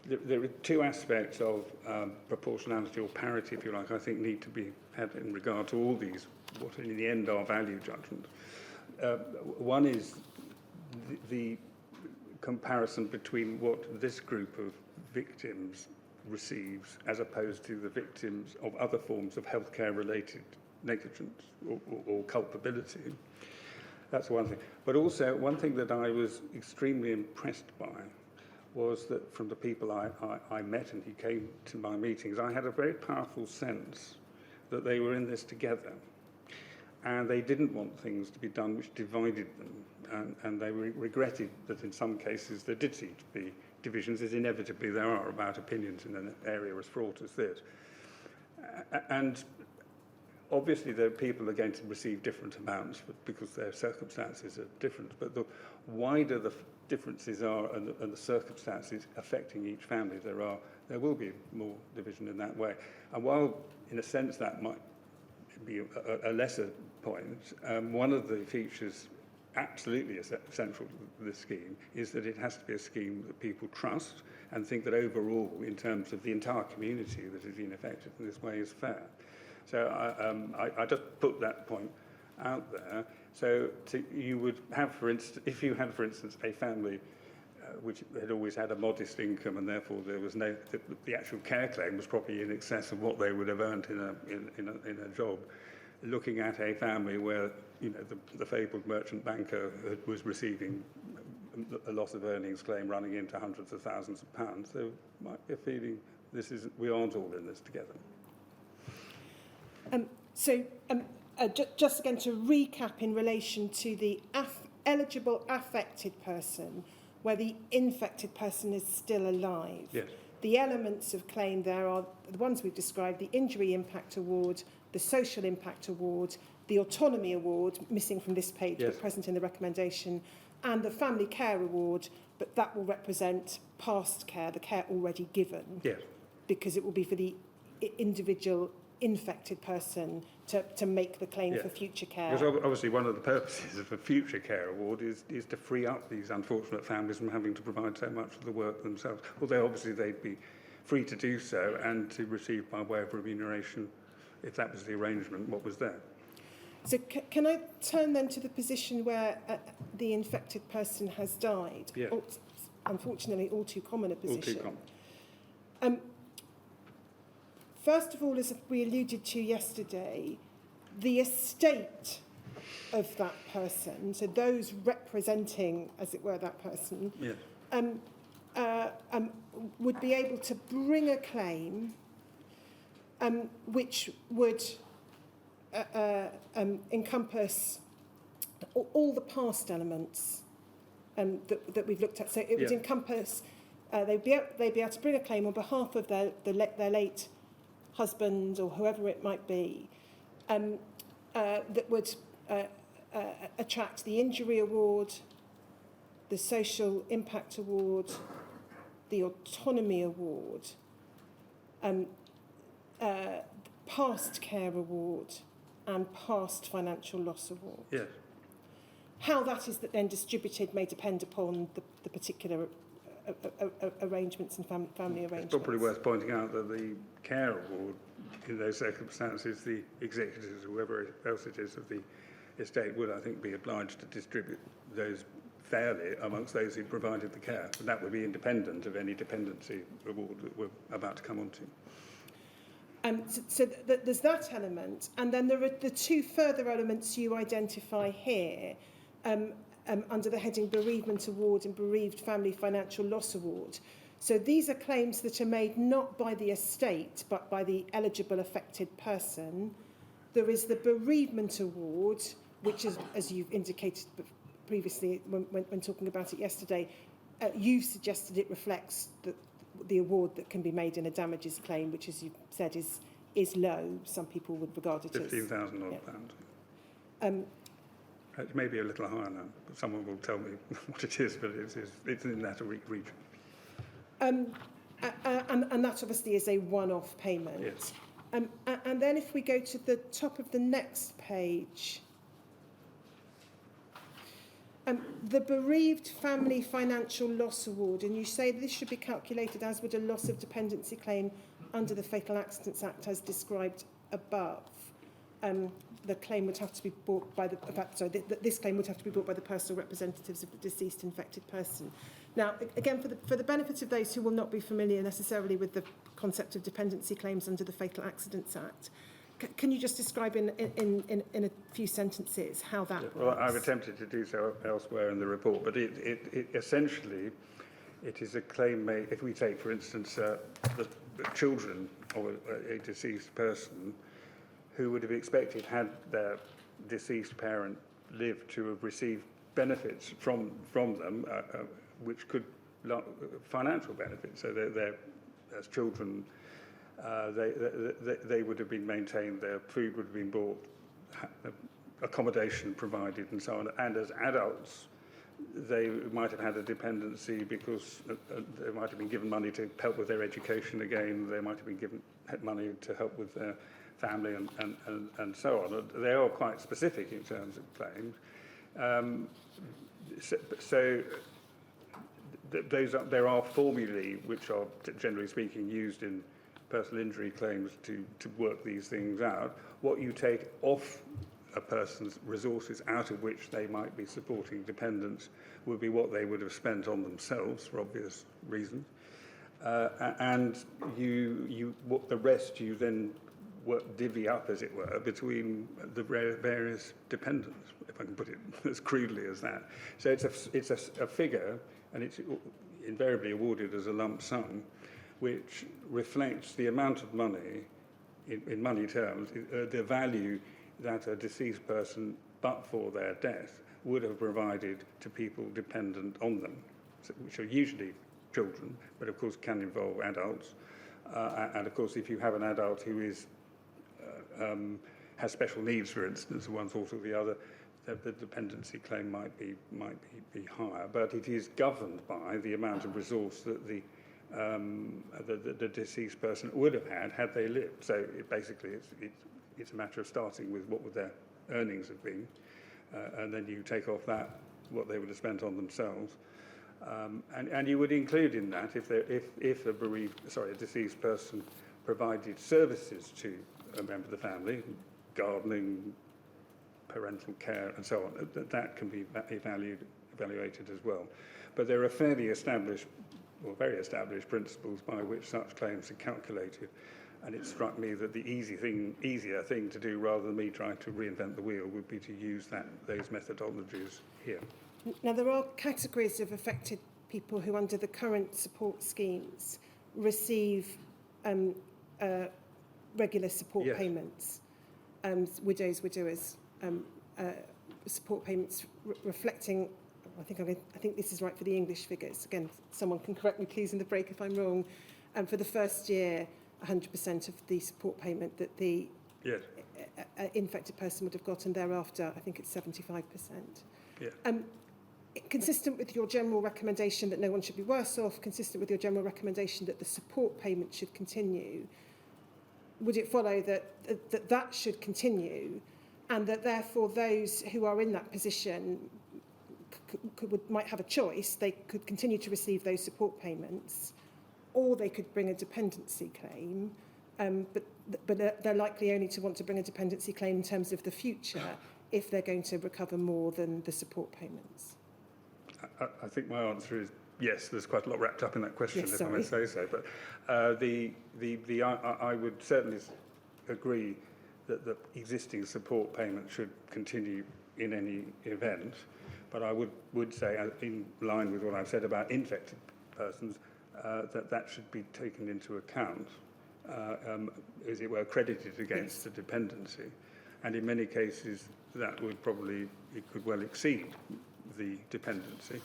C: There are two aspects of proportionality or parity, if you like, I think need to be had in regard to all these, what in the end are value judgments. One is the comparison between what this group of victims receives as opposed to the victims of other forms of healthcare-related negligence or culpability. That's one thing. But also, one thing that I was extremely impressed by was that from the people I met and who came to my meetings, I had a very powerful sense that they were in this together. and they didn't want things to be done which divided them, and they regretted that in some cases there did seem to be divisions, as inevitably there are about opinions in an area as fraught as this. And obviously there are people who are going to receive different amounts because their circumstances are different, but the wider the differences are and the circumstances affecting each family there will be more division in that way. And while in a sense that might be a lesser point, one of the features absolutely essential to this scheme is that it has to be a scheme that people trust and think that overall, in terms of the entire community that has been affected in this way, is fair. So I just put that point out there. So you would have, for instance, if you had, for instance, a family which had always had a modest income, and therefore there was no the actual care claim was probably in excess of what they would have earned in a job. Looking at a family where the fabled merchant banker was receiving a loss of earnings claim running into hundreds of thousands of pounds, there might be a feeling we aren't all in this together.
A: Just again to recap in relation to the eligible affected person, where the infected person is still alive.
C: Yes.
A: The elements of claim there are the ones we've described: the injury impact award, the social impact award, the autonomy award, missing from this page,
C: yes,
A: but present in the recommendation, and the family care award, but that will represent past care, the care already given.
C: Yes.
A: Because it will be for the individual infected person to make the claim for future care.
C: Because obviously one of the purposes of a future care award is to free up these unfortunate families from having to provide so much of the work themselves, although obviously they'd be free to do so and to receive by way of remuneration, if that was the arrangement, what was there.
A: So can I turn then to the position where the infected person has died?
C: Yeah.
A: Unfortunately, all too common a position.
C: All too common.
A: First of all, as we alluded to yesterday, the estate of that person, so those representing, as it were, that person,
C: yes,
A: would be able to bring a claim which would encompass all the past elements that we've looked at. So it would encompass, they'd be able to bring a claim on behalf of their late husband or whoever it might be, that would attract the injury award, the social impact award, the autonomy award, past care award, and past financial loss award.
C: yes.
A: How that is then distributed may depend upon the particular arrangements and family arrangements.
C: It's probably worth pointing out that the care award, in those circumstances, the executors, whoever else it is of the estate, would, I think, be obliged to distribute those fairly amongst those who provided the care. And that would be independent of any dependency award that we're about to come on to.
A: So there's that element, and then there are the two further elements you identify here under the heading Bereavement Award and Bereaved Family Financial Loss Award. So these are claims that are made not by the estate but by the eligible affected person. There is the Bereavement Award, which is, as you've indicated previously when talking about it yesterday, you suggested it reflects the award that can be made in a damages claim, which, as you said, is low. Some people would regard it as
C: £15,000 pounds. It may be a little higher now, but someone will tell me what it is, but it's in that region.
A: And that obviously is a one-off payment.
C: Yes.
A: And then if we go to the top of the next page, the Bereaved Family Financial Loss Award, and you say this should be calculated as would a loss of dependency claim under the Fatal Accidents Act as described above. The claim would have to be brought by this claim would have to be brought by the personal representatives of the deceased infected person. Now, again, for the benefit of those who will not be familiar necessarily with the concept of dependency claims under the Fatal Accidents Act, can you just describe in a few sentences how that works?
C: Well, I've attempted to do so elsewhere in the report, but it essentially, it is a claim made, if we take, for instance, the children of a deceased person who would have expected, had their deceased parent lived to have received benefits from them, which could financial benefits. So they're as children, they would have been maintained, their food would have been bought, accommodation provided, and so on. And as adults, they might have had a dependency because they might have been given money to help with their education again. They might have been given money to help with their family and so on. They are quite specific in terms of claims. There are formulae which are, generally speaking, used in personal injury claims to work these things out. What you take off a person's resources out of which they might be supporting dependents would be what they would have spent on themselves for obvious reasons. And what the rest you then divvy up, as it were, between the various dependents, if I can put it as crudely as that. So it's a figure, and it's invariably awarded as a lump sum, which reflects the amount of money, in money terms, the value that a deceased person, but for their death, would have provided to people dependent on them, which are usually children, but of course can involve adults. And of course, if you have an adult who is has special needs, for instance, one sort or the other, the dependency claim might be higher. But it is governed by the amount of resource that the deceased person would have had they lived. So it's a matter of starting with what would their earnings have been, and then you take off that what they would have spent on themselves, and you would include in that if a deceased person provided services to a member of the family, gardening, parental care, and so on. That can be evaluated as well. But there are fairly established, or very established, principles by which such claims are calculated. And it struck me that the easier thing to do, rather than me trying to reinvent the wheel, would be to use those methodologies here.
A: Now, there are categories of affected people who, under the current support schemes, receive regular support payments, widows, widowers, support payments reflecting. I think this is right for the English figures. Again, someone can correct me, please, in the break if I'm wrong. For the first year, 100% of the support payment that the infected person would have got, and thereafter, I think it's 75%.
C: Yeah.
A: Consistent with your general recommendation that no one should be worse off, consistent with your general recommendation that the support payment should continue, would it follow that should continue, and that therefore those who are in that position might have a choice? They could continue to receive those support payments, or they could bring a dependency claim, but they're likely only to want to bring a dependency claim in terms of the future if they're going to recover more than the support payments.
C: I think my answer is yes. There's quite a lot wrapped up in that question,
A: yes,
C: if I may say so. But I would certainly agree that the existing support payment should continue in any event. But I would say, in line with what I've said about infected persons, that should be taken into account, as it were, credited against the dependency. And in many cases, it could well exceed the dependency.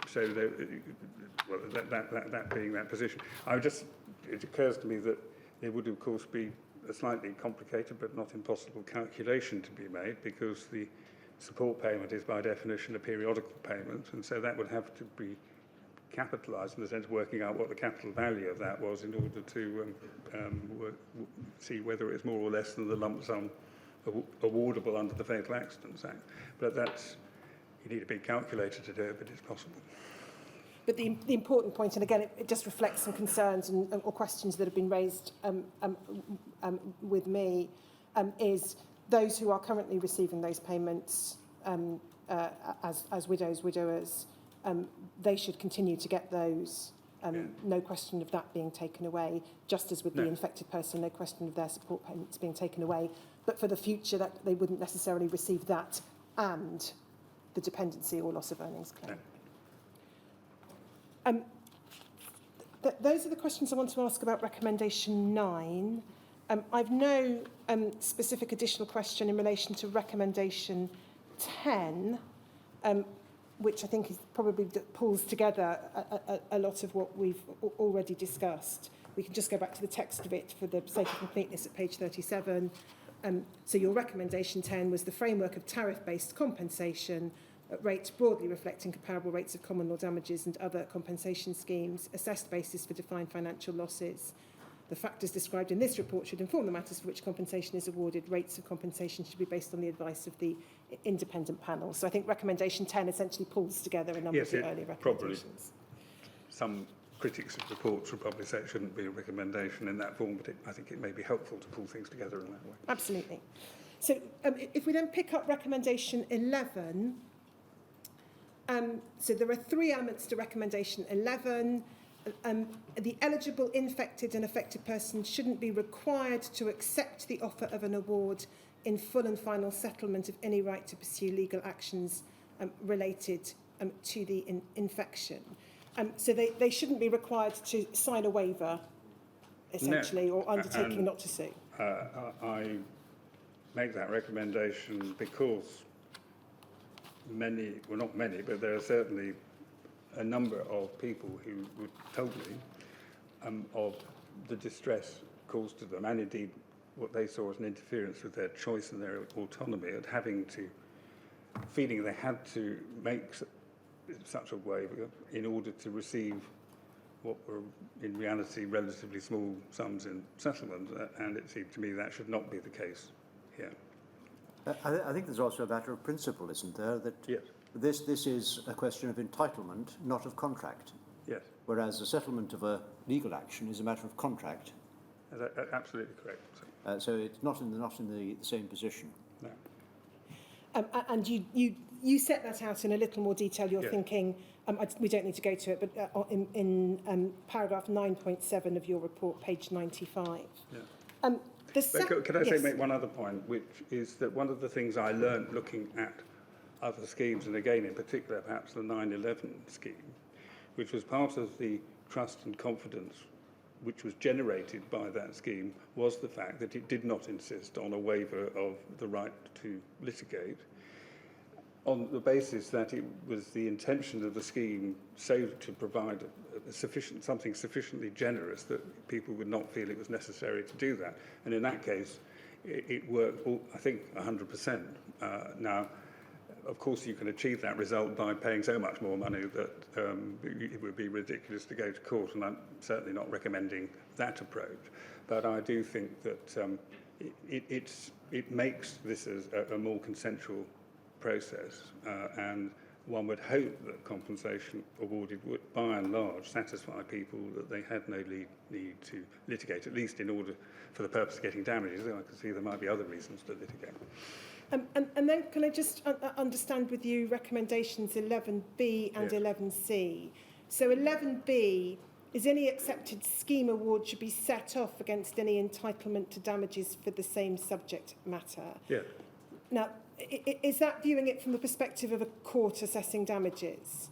C: So that being that position. It occurs to me that there would, of course, be a slightly complicated but not impossible calculation to be made, because the support payment is by definition a periodical payment, and so that would have to be capitalised in the sense of working out what the capital value of that was in order to see whether it is more or less than the lump sum awardable under the Fatal Accidents Act. But you need a big calculator to do it, but it's possible.
A: But the important point, and again, it just reflects some concerns or questions that have been raised with me, is those who are currently receiving those payments as widows, widowers, they should continue to get those. No question of that being taken away, just as with the infected person, no question of their support payments being taken away. But for the future, that they wouldn't necessarily receive that and the dependency or loss of earnings claim. Those are the questions I want to ask about recommendation 9. I've no specific additional question in relation to recommendation 10, which I think is probably pulls together a lot of what we've already discussed. We can just go back to the text of it for the sake of completeness at page 37. So your recommendation 10 was the framework of tariff-based compensation at rates broadly reflecting comparable rates of common law damages and other compensation schemes, assessed basis for defined financial losses. The factors described in this report should inform the matters for which compensation is awarded. Rates of compensation should be based on the advice of the independent panel. So I think recommendation 10 essentially pulls together a number of the earlier recommendations.
C: Some critics of reports will probably say it shouldn't be a recommendation in that form, but I think it may be helpful to pull things together in that way. Absolutely.
A: So if we then pick up recommendation 11, so there are 3 elements to recommendation 11. The eligible infected and affected person shouldn't be required to accept the offer of an award in full and final settlement of any right to pursue legal actions related to the infection. So they shouldn't be required to sign a waiver, essentially, or undertaking not to sue.
C: I make that recommendation because many, well not many, but there are certainly a number of people who would told me of the distress caused to them, and indeed what they saw as an interference with their choice and their autonomy, at having to, feeling they had to make such a waiver in order to receive what were in reality relatively small sums in settlement, and it seemed to me that should not be the case here.
B: I think there's also a matter of principle, isn't there? That
C: yes.
B: This is a question of entitlement, not of contract.
C: Yes.
B: Whereas the settlement of a legal action is a matter of contract.
C: Absolutely correct.
B: So it's not in the same position.
C: No.
A: And you set that out in a little more detail. You're thinking, we don't need to go to it, but in paragraph 9.7 of your report, page 95.
C: Yeah. Could I make one other point, which is that one of the things I learned looking at other schemes, and again in particular perhaps the 9/11 scheme, which was part of the trust and confidence which was generated by that scheme, was the fact that it did not insist on a waiver of the right to litigate, on the basis that it was the intention of the scheme so to provide something sufficiently generous that people would not feel it was necessary to do that. And in that case, it worked, I think, 100%. Now, of course, you can achieve that result by paying so much more money that it would be ridiculous to go to court, and I'm certainly not recommending that approach. But I do think that it makes this as a more consensual process, and one would hope that compensation awarded would, by and large, satisfy people that they had no need to litigate, at least in order for the purpose of getting damages. I can see there might be other reasons to litigate.
A: And then can I just understand with you recommendations 11B and 11C? So 11B is any accepted scheme award should be set off against any entitlement to damages for the same subject matter.
C: Yeah.
A: Now, is that viewing it from the perspective of a court assessing damages?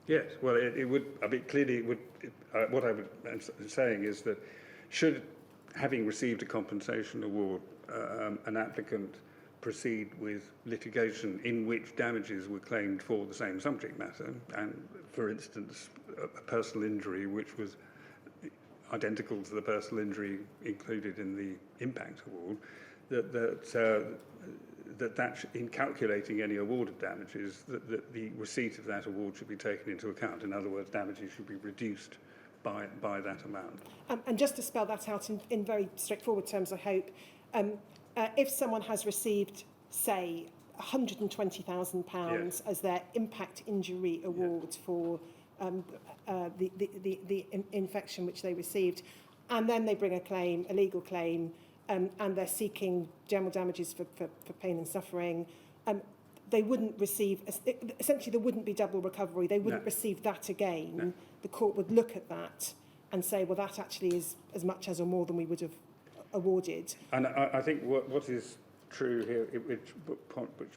C: Yes, well, it would, I mean, clearly it would, what I am saying is that should, having received a compensation award, an applicant proceed with litigation in which damages were claimed for the same subject matter, and, for instance, a personal injury which was identical to the personal injury included in the impact award, that in calculating any award of damages, that the receipt of that award should be taken into account. In other words, damages should be reduced by that amount.
A: And just to spell that out in very straightforward terms, I hope, if someone has received, say, £120,000 as their impact injury award for the infection which they received, and then they bring a legal claim, and they're seeking general damages for pain and suffering, they wouldn't receive, essentially there wouldn't be double recovery, they wouldn't receive that again. No. The court would look at that and say, well, that actually is as much as or more than we would have awarded.
C: And I think what is true here, which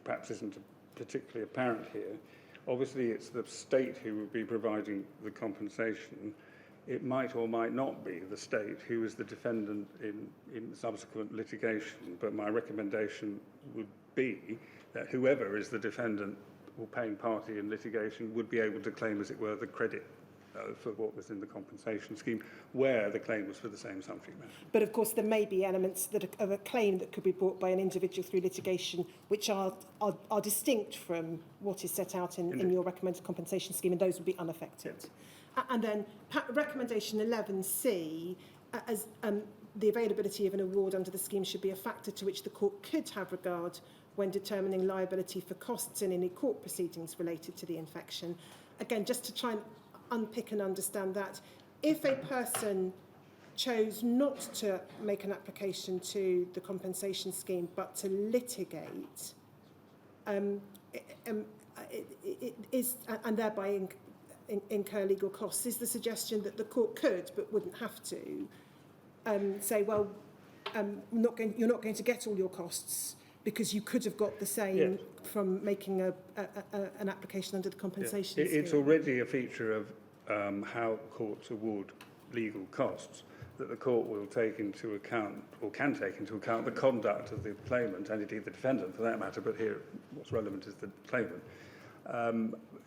C: perhaps isn't particularly apparent here, obviously it's the state who would be providing the compensation it might or might not be the state who is the defendant in subsequent litigation, but my recommendation would be that whoever is the defendant or paying party in litigation would be able to claim, as it were, the credit for what was in the compensation scheme, where the claim was for the same subject matter.
A: But of course, there may be elements of a claim that could be brought by an individual through litigation, which are distinct from what is set out in your recommended compensation scheme, and those would be unaffected. And then recommendation 11C, as the availability of an award under the scheme should be a factor to which the court could have regard when determining liability for costs in any court proceedings related to the infection. Again, just to try and unpick and understand that, if a person chose not to make an application to the compensation scheme but to litigate, it is, and thereby incur legal costs, is the suggestion that the court could but wouldn't have to say, well, you're not going to get all your costs because you could have got the same from making an application under the compensation scheme.
C: It's already a feature of how courts award legal costs, that the court will take into account, or can take into account, the conduct of the claimant, and indeed the defendant for that matter, but here what's relevant is the claimant,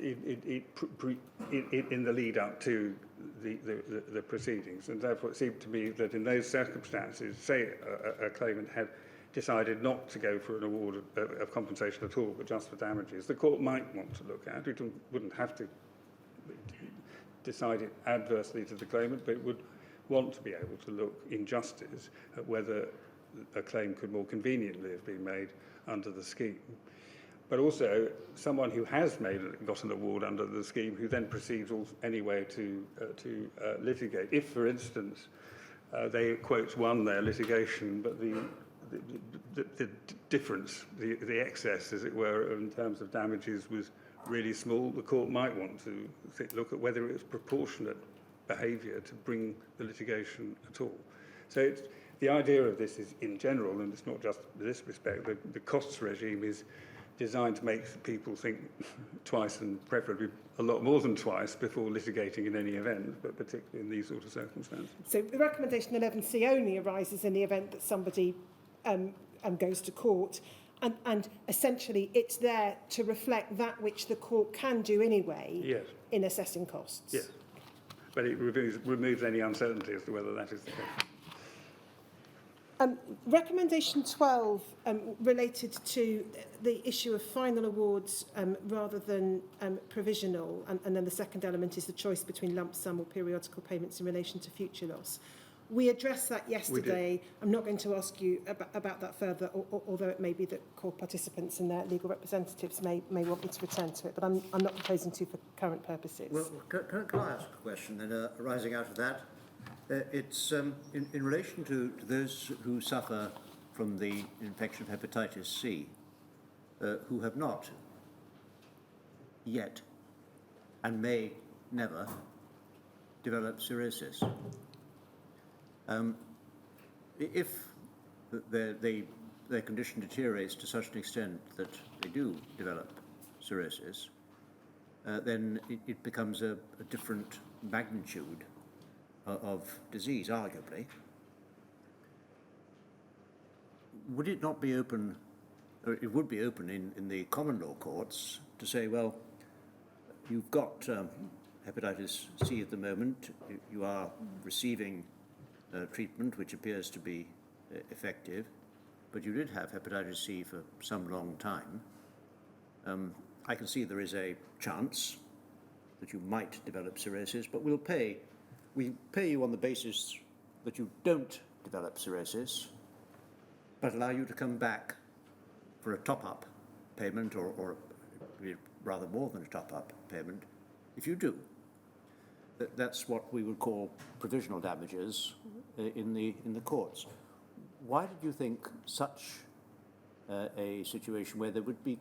C: in the lead up to the proceedings. And therefore it seemed to me that in those circumstances, say a claimant had decided not to go for an award of compensation at all, but just for damages, the court might want to look at it. It wouldn't have to decide it adversely to the claimant, but it would want to be able to look in justice at whether a claim could more conveniently have been made under the scheme. But also someone who has got an award under the scheme who then proceeds anyway to litigate. If, for instance, they, quotes, won their litigation, but the difference, the excess, as it were, in terms of damages was really small, the court might want to look at whether it was proportionate behaviour to bring the litigation at all. So the idea of this is, in general, and it's not just in this respect, the costs regime is designed to make people think twice, and preferably a lot more than twice, before litigating in any event, but particularly in these sort of circumstances. So
A: the recommendation 11C only arises in the event that somebody goes to court, and essentially it's there to reflect that which the court can do anyway in assessing costs.
C: Yes, but it removes any uncertainty as to whether that is the case.
A: Recommendation 12 related to the issue of final awards rather than provisional, and then the second element is the choice between lump sum or periodical payments in relation to future loss. We addressed that yesterday. I'm not going to ask you about that further, although it may be that core participants and their legal representatives may want me to return to it, but I'm not proposing to for current purposes.
B: Well, can I ask a question then, arising out of that? It's in relation to those who suffer from the infection of hepatitis C, who have not yet and may never develop cirrhosis. If their condition deteriorates to such an extent that they do develop cirrhosis, then it becomes a different magnitude of disease, arguably. Would it not be open, or it would be open in the common law courts to say, well, you've got hepatitis C at the moment, you are receiving treatment which appears to be effective, but you did have hepatitis C for some long time. I can see there is a chance that you might develop cirrhosis, but we pay you on the basis that you don't develop cirrhosis, but allow you to come back for a top-up payment, or rather more than a top-up payment, if you do. That's what we would call provisional damages in the courts. Why did you think such a situation where there would be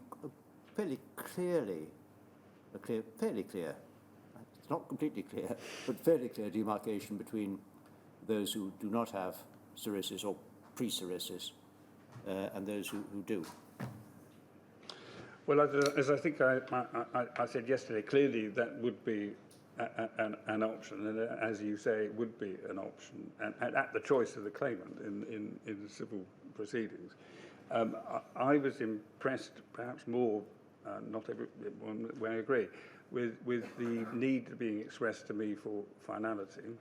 B: fairly clear, it's not completely clear, but fairly clear demarcation between those who do not have cirrhosis or pre-cirrhosis and those who do?
C: Well, as I think I said yesterday, clearly that would be an option, and as you say, it would be an option, and at the choice of the claimant in the civil proceedings. I was impressed, perhaps more, not everyone will agree, with the need being expressed to me for finality,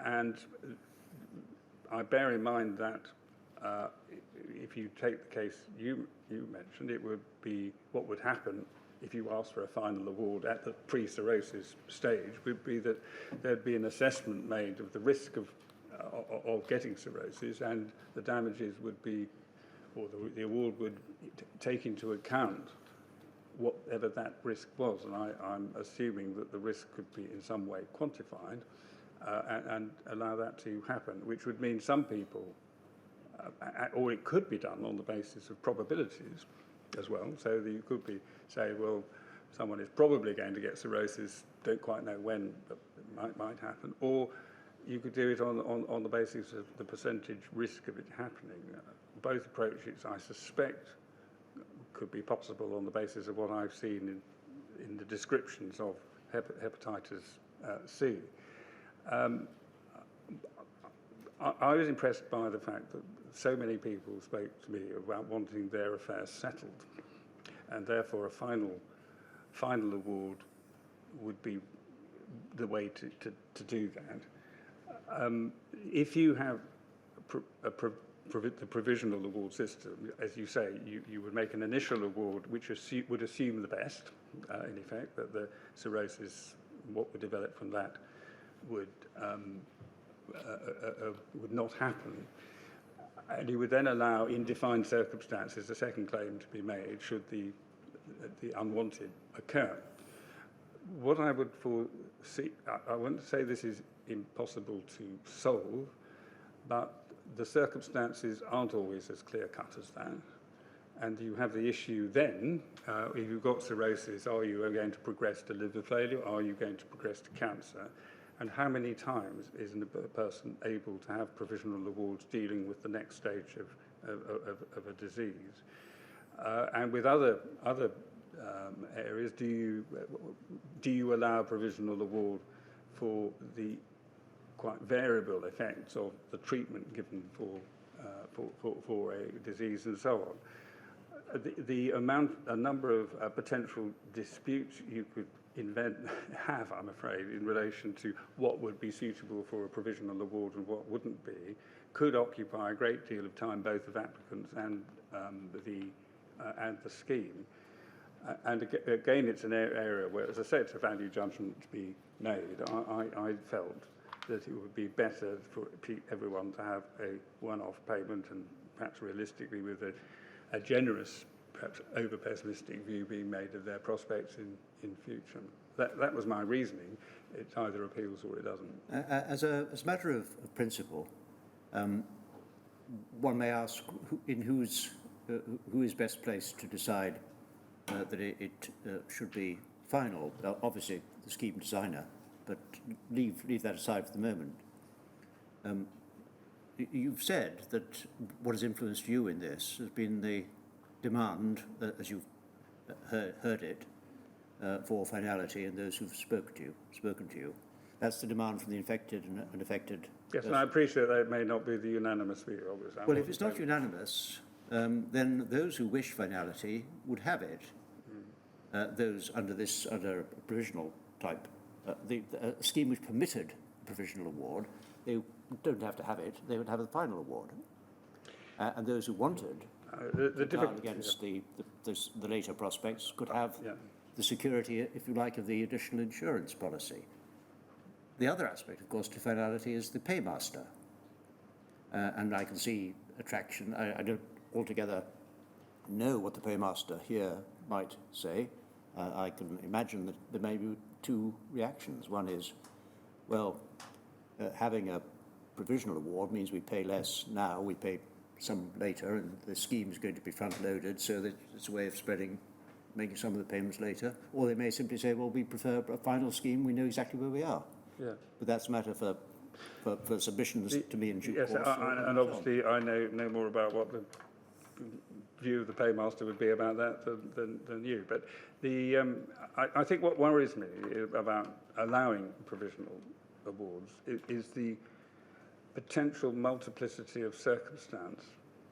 C: and I bear in mind that if you take the case you mentioned, it would be what would happen if you asked for a final award at the pre-cirrhosis stage would be that there'd be an assessment made of the risk of getting cirrhosis, and the damages would be, or the award would take into account whatever that risk was. And I'm assuming that the risk could be in some way quantified and allow that to happen, which would mean some people, or it could be done on the basis of probabilities as well. So that you could say, well, someone is probably going to get cirrhosis, don't quite know when, but it might happen. Or you could do it on the basis of the percentage risk of it happening. Both approaches, I suspect, could be possible on the basis of what I've seen in the descriptions of hepatitis C. I was impressed by the fact that so many people spoke to me about wanting their affairs settled, and therefore a final award would be the way to do that. If you have the provisional award system, as you say, you would make an initial award which would assume the best, in effect, that the cirrhosis, what would develop from that, would not happen. And you would then allow, in defined circumstances, a second claim to be made should the unwanted occur. What I would foresee, I won't say this is impossible to solve, but the circumstances aren't always as clear-cut as that. And you have the issue then, if you've got cirrhosis, are you going to progress to liver failure? Are you going to progress to cancer? And how many times is a person able to have provisional awards dealing with the next stage of a disease? And with other areas, do you allow provisional award for the quite variable effects of the treatment given for a disease and so on? A number of potential disputes you could have, I'm afraid, in relation to what would be suitable for a provisional award and what wouldn't be, could occupy a great deal of time, both of applicants and the scheme. And again, it's an area where, as I said, it's a value judgment to be made. I felt that it would be better for everyone to have a one-off payment, and perhaps realistically with a generous, perhaps over-pessimistic view being made of their prospects in future. That was my reasoning. It either appeals or it doesn't.
B: As a matter of principle, one may ask who is best placed to decide that it should be final. Obviously, the scheme designer, but leave that aside for the moment. You've said that what has influenced you in this has been the demand, as you've heard it, for finality, and those who've spoken to you. That's the demand from the infected and affected.
C: Yes, and I appreciate that it may not be the unanimous view, obviously.
B: Well, if it's not unanimous, then those who wish finality would have it. Those under a provisional type, the scheme which permitted a provisional award, they don't have to have it. They would have a final award. And those who wanted against the later prospects could have the security, if you like, of the additional insurance policy. The other aspect, of course, to finality is the paymaster. And I can see attraction. I don't altogether know what the paymaster here might say. I can imagine that there may be two reactions. One is, well, having a provisional award means we pay less now, we pay some later, and the scheme is going to be front-loaded, so that it's a way of making some of the payments later. Or they may simply say, well, we prefer a final scheme, we know exactly where we are. Yeah. But that's a matter for submissions to me in due course.
C: Yes, and obviously I know more about what the view of the paymaster would be about that than you. But I think what worries me about allowing provisional awards is the potential multiplicity of circumstance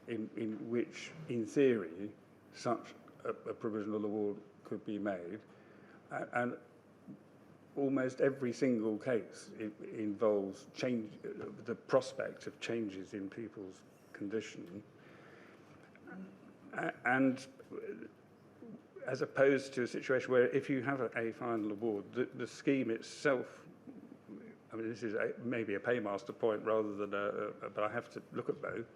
C: in which, in theory, such a provisional award could be made, and almost every single case involves the prospect of changes in people's condition, and as opposed to a situation where if you have a final award, the scheme itself, I mean, this is maybe a paymaster point rather than but I have to look at both.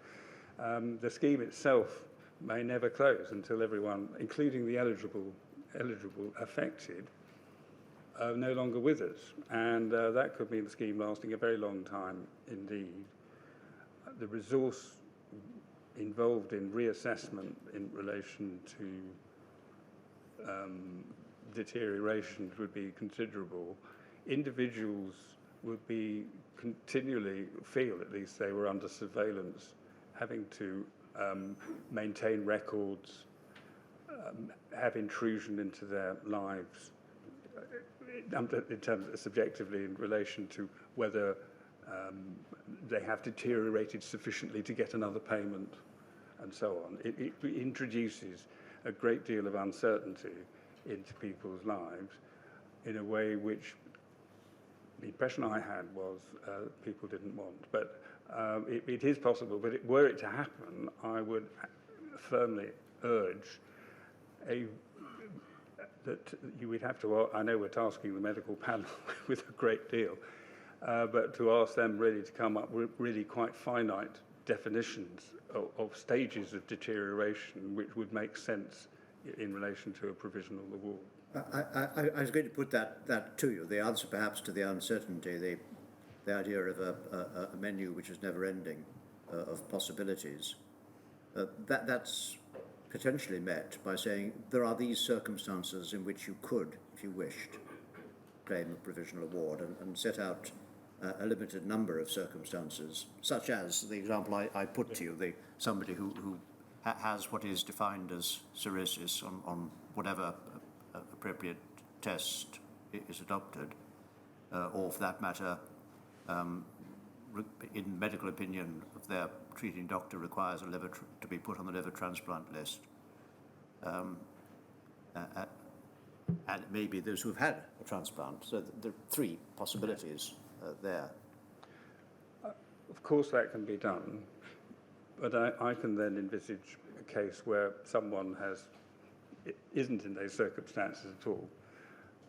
C: The scheme itself may never close until everyone, including the eligible affected, are no longer with us, and that could mean the scheme lasting a very long time indeed. The resource involved in reassessment in relation to deterioration would be considerable. Individuals would be continually feel, at least they were under surveillance, having to maintain records, have intrusion into their lives, in terms of subjectively in relation to whether they have deteriorated sufficiently to get another payment, and so on. It introduces a great deal of uncertainty into people's lives in a way which the impression I had was people didn't want. But it is possible, but were it to happen, I would firmly urge that you would have to, I know we're tasking the medical panel with a great deal, but to ask them really to come up with really quite finite definitions of stages of deterioration which would make sense in relation to a provisional award.
B: I was going to put that to you, the answer perhaps to the uncertainty, the idea of a menu which is never ending of possibilities. That's potentially met by saying there are these circumstances in which you could, if you wished, claim a provisional award, and set out a limited number of circumstances, such as the example I put to you, somebody who has what is defined as cirrhosis on whatever appropriate test is adopted, or for that matter, in medical opinion of their treating doctor, requires a liver to be put on the liver transplant list. And it may be those who have had a transplant. So there are three possibilities there.
C: Of course that can be done, but I can then envisage a case where someone isn't in those circumstances at all,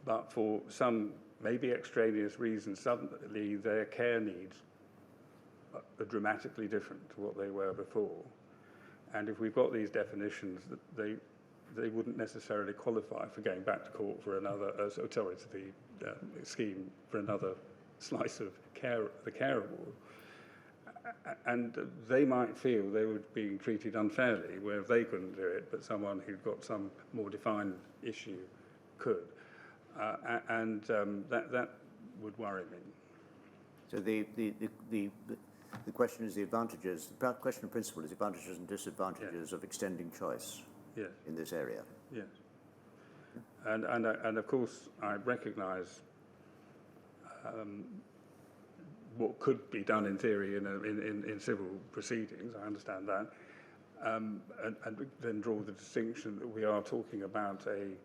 C: but for some maybe extraneous reason, suddenly their care needs are dramatically different to what they were before. And if we've got these definitions, that they wouldn't necessarily qualify for going back to court for another, to the scheme for another slice of the care award. And they might feel they were being treated unfairly, where they couldn't do it, but someone who'd got some more defined issue could. That would worry me.
B: So the question is the advantages. The question of principle is the advantages and disadvantages of extending choice in this area.
C: Yes. And of course I recognise what could be done in theory in civil proceedings. I understand that, and then draw the distinction that we are talking about a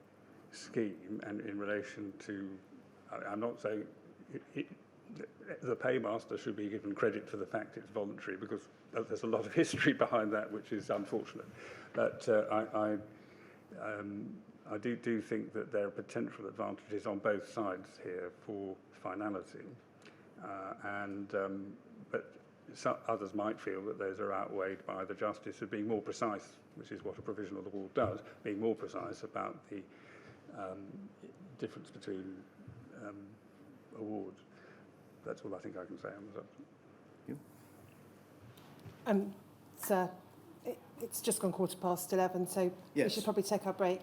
C: scheme, and in relation to, I'm not saying the paymaster should be given credit for the fact it's voluntary, because there's a lot of history behind that which is unfortunate. But I do think that there are potential advantages on both sides here for finality, but some others might feel that those are outweighed by the justice of being more precise, which is what a provisional award does, being more precise about the difference between awards. That's all I think I can say on the subject.
A: Sir, it's just gone 11:15, so
B: yes.
A: We should probably take our break.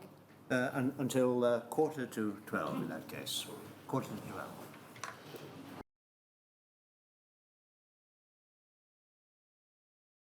B: Until 11:45 in that case. 11:45.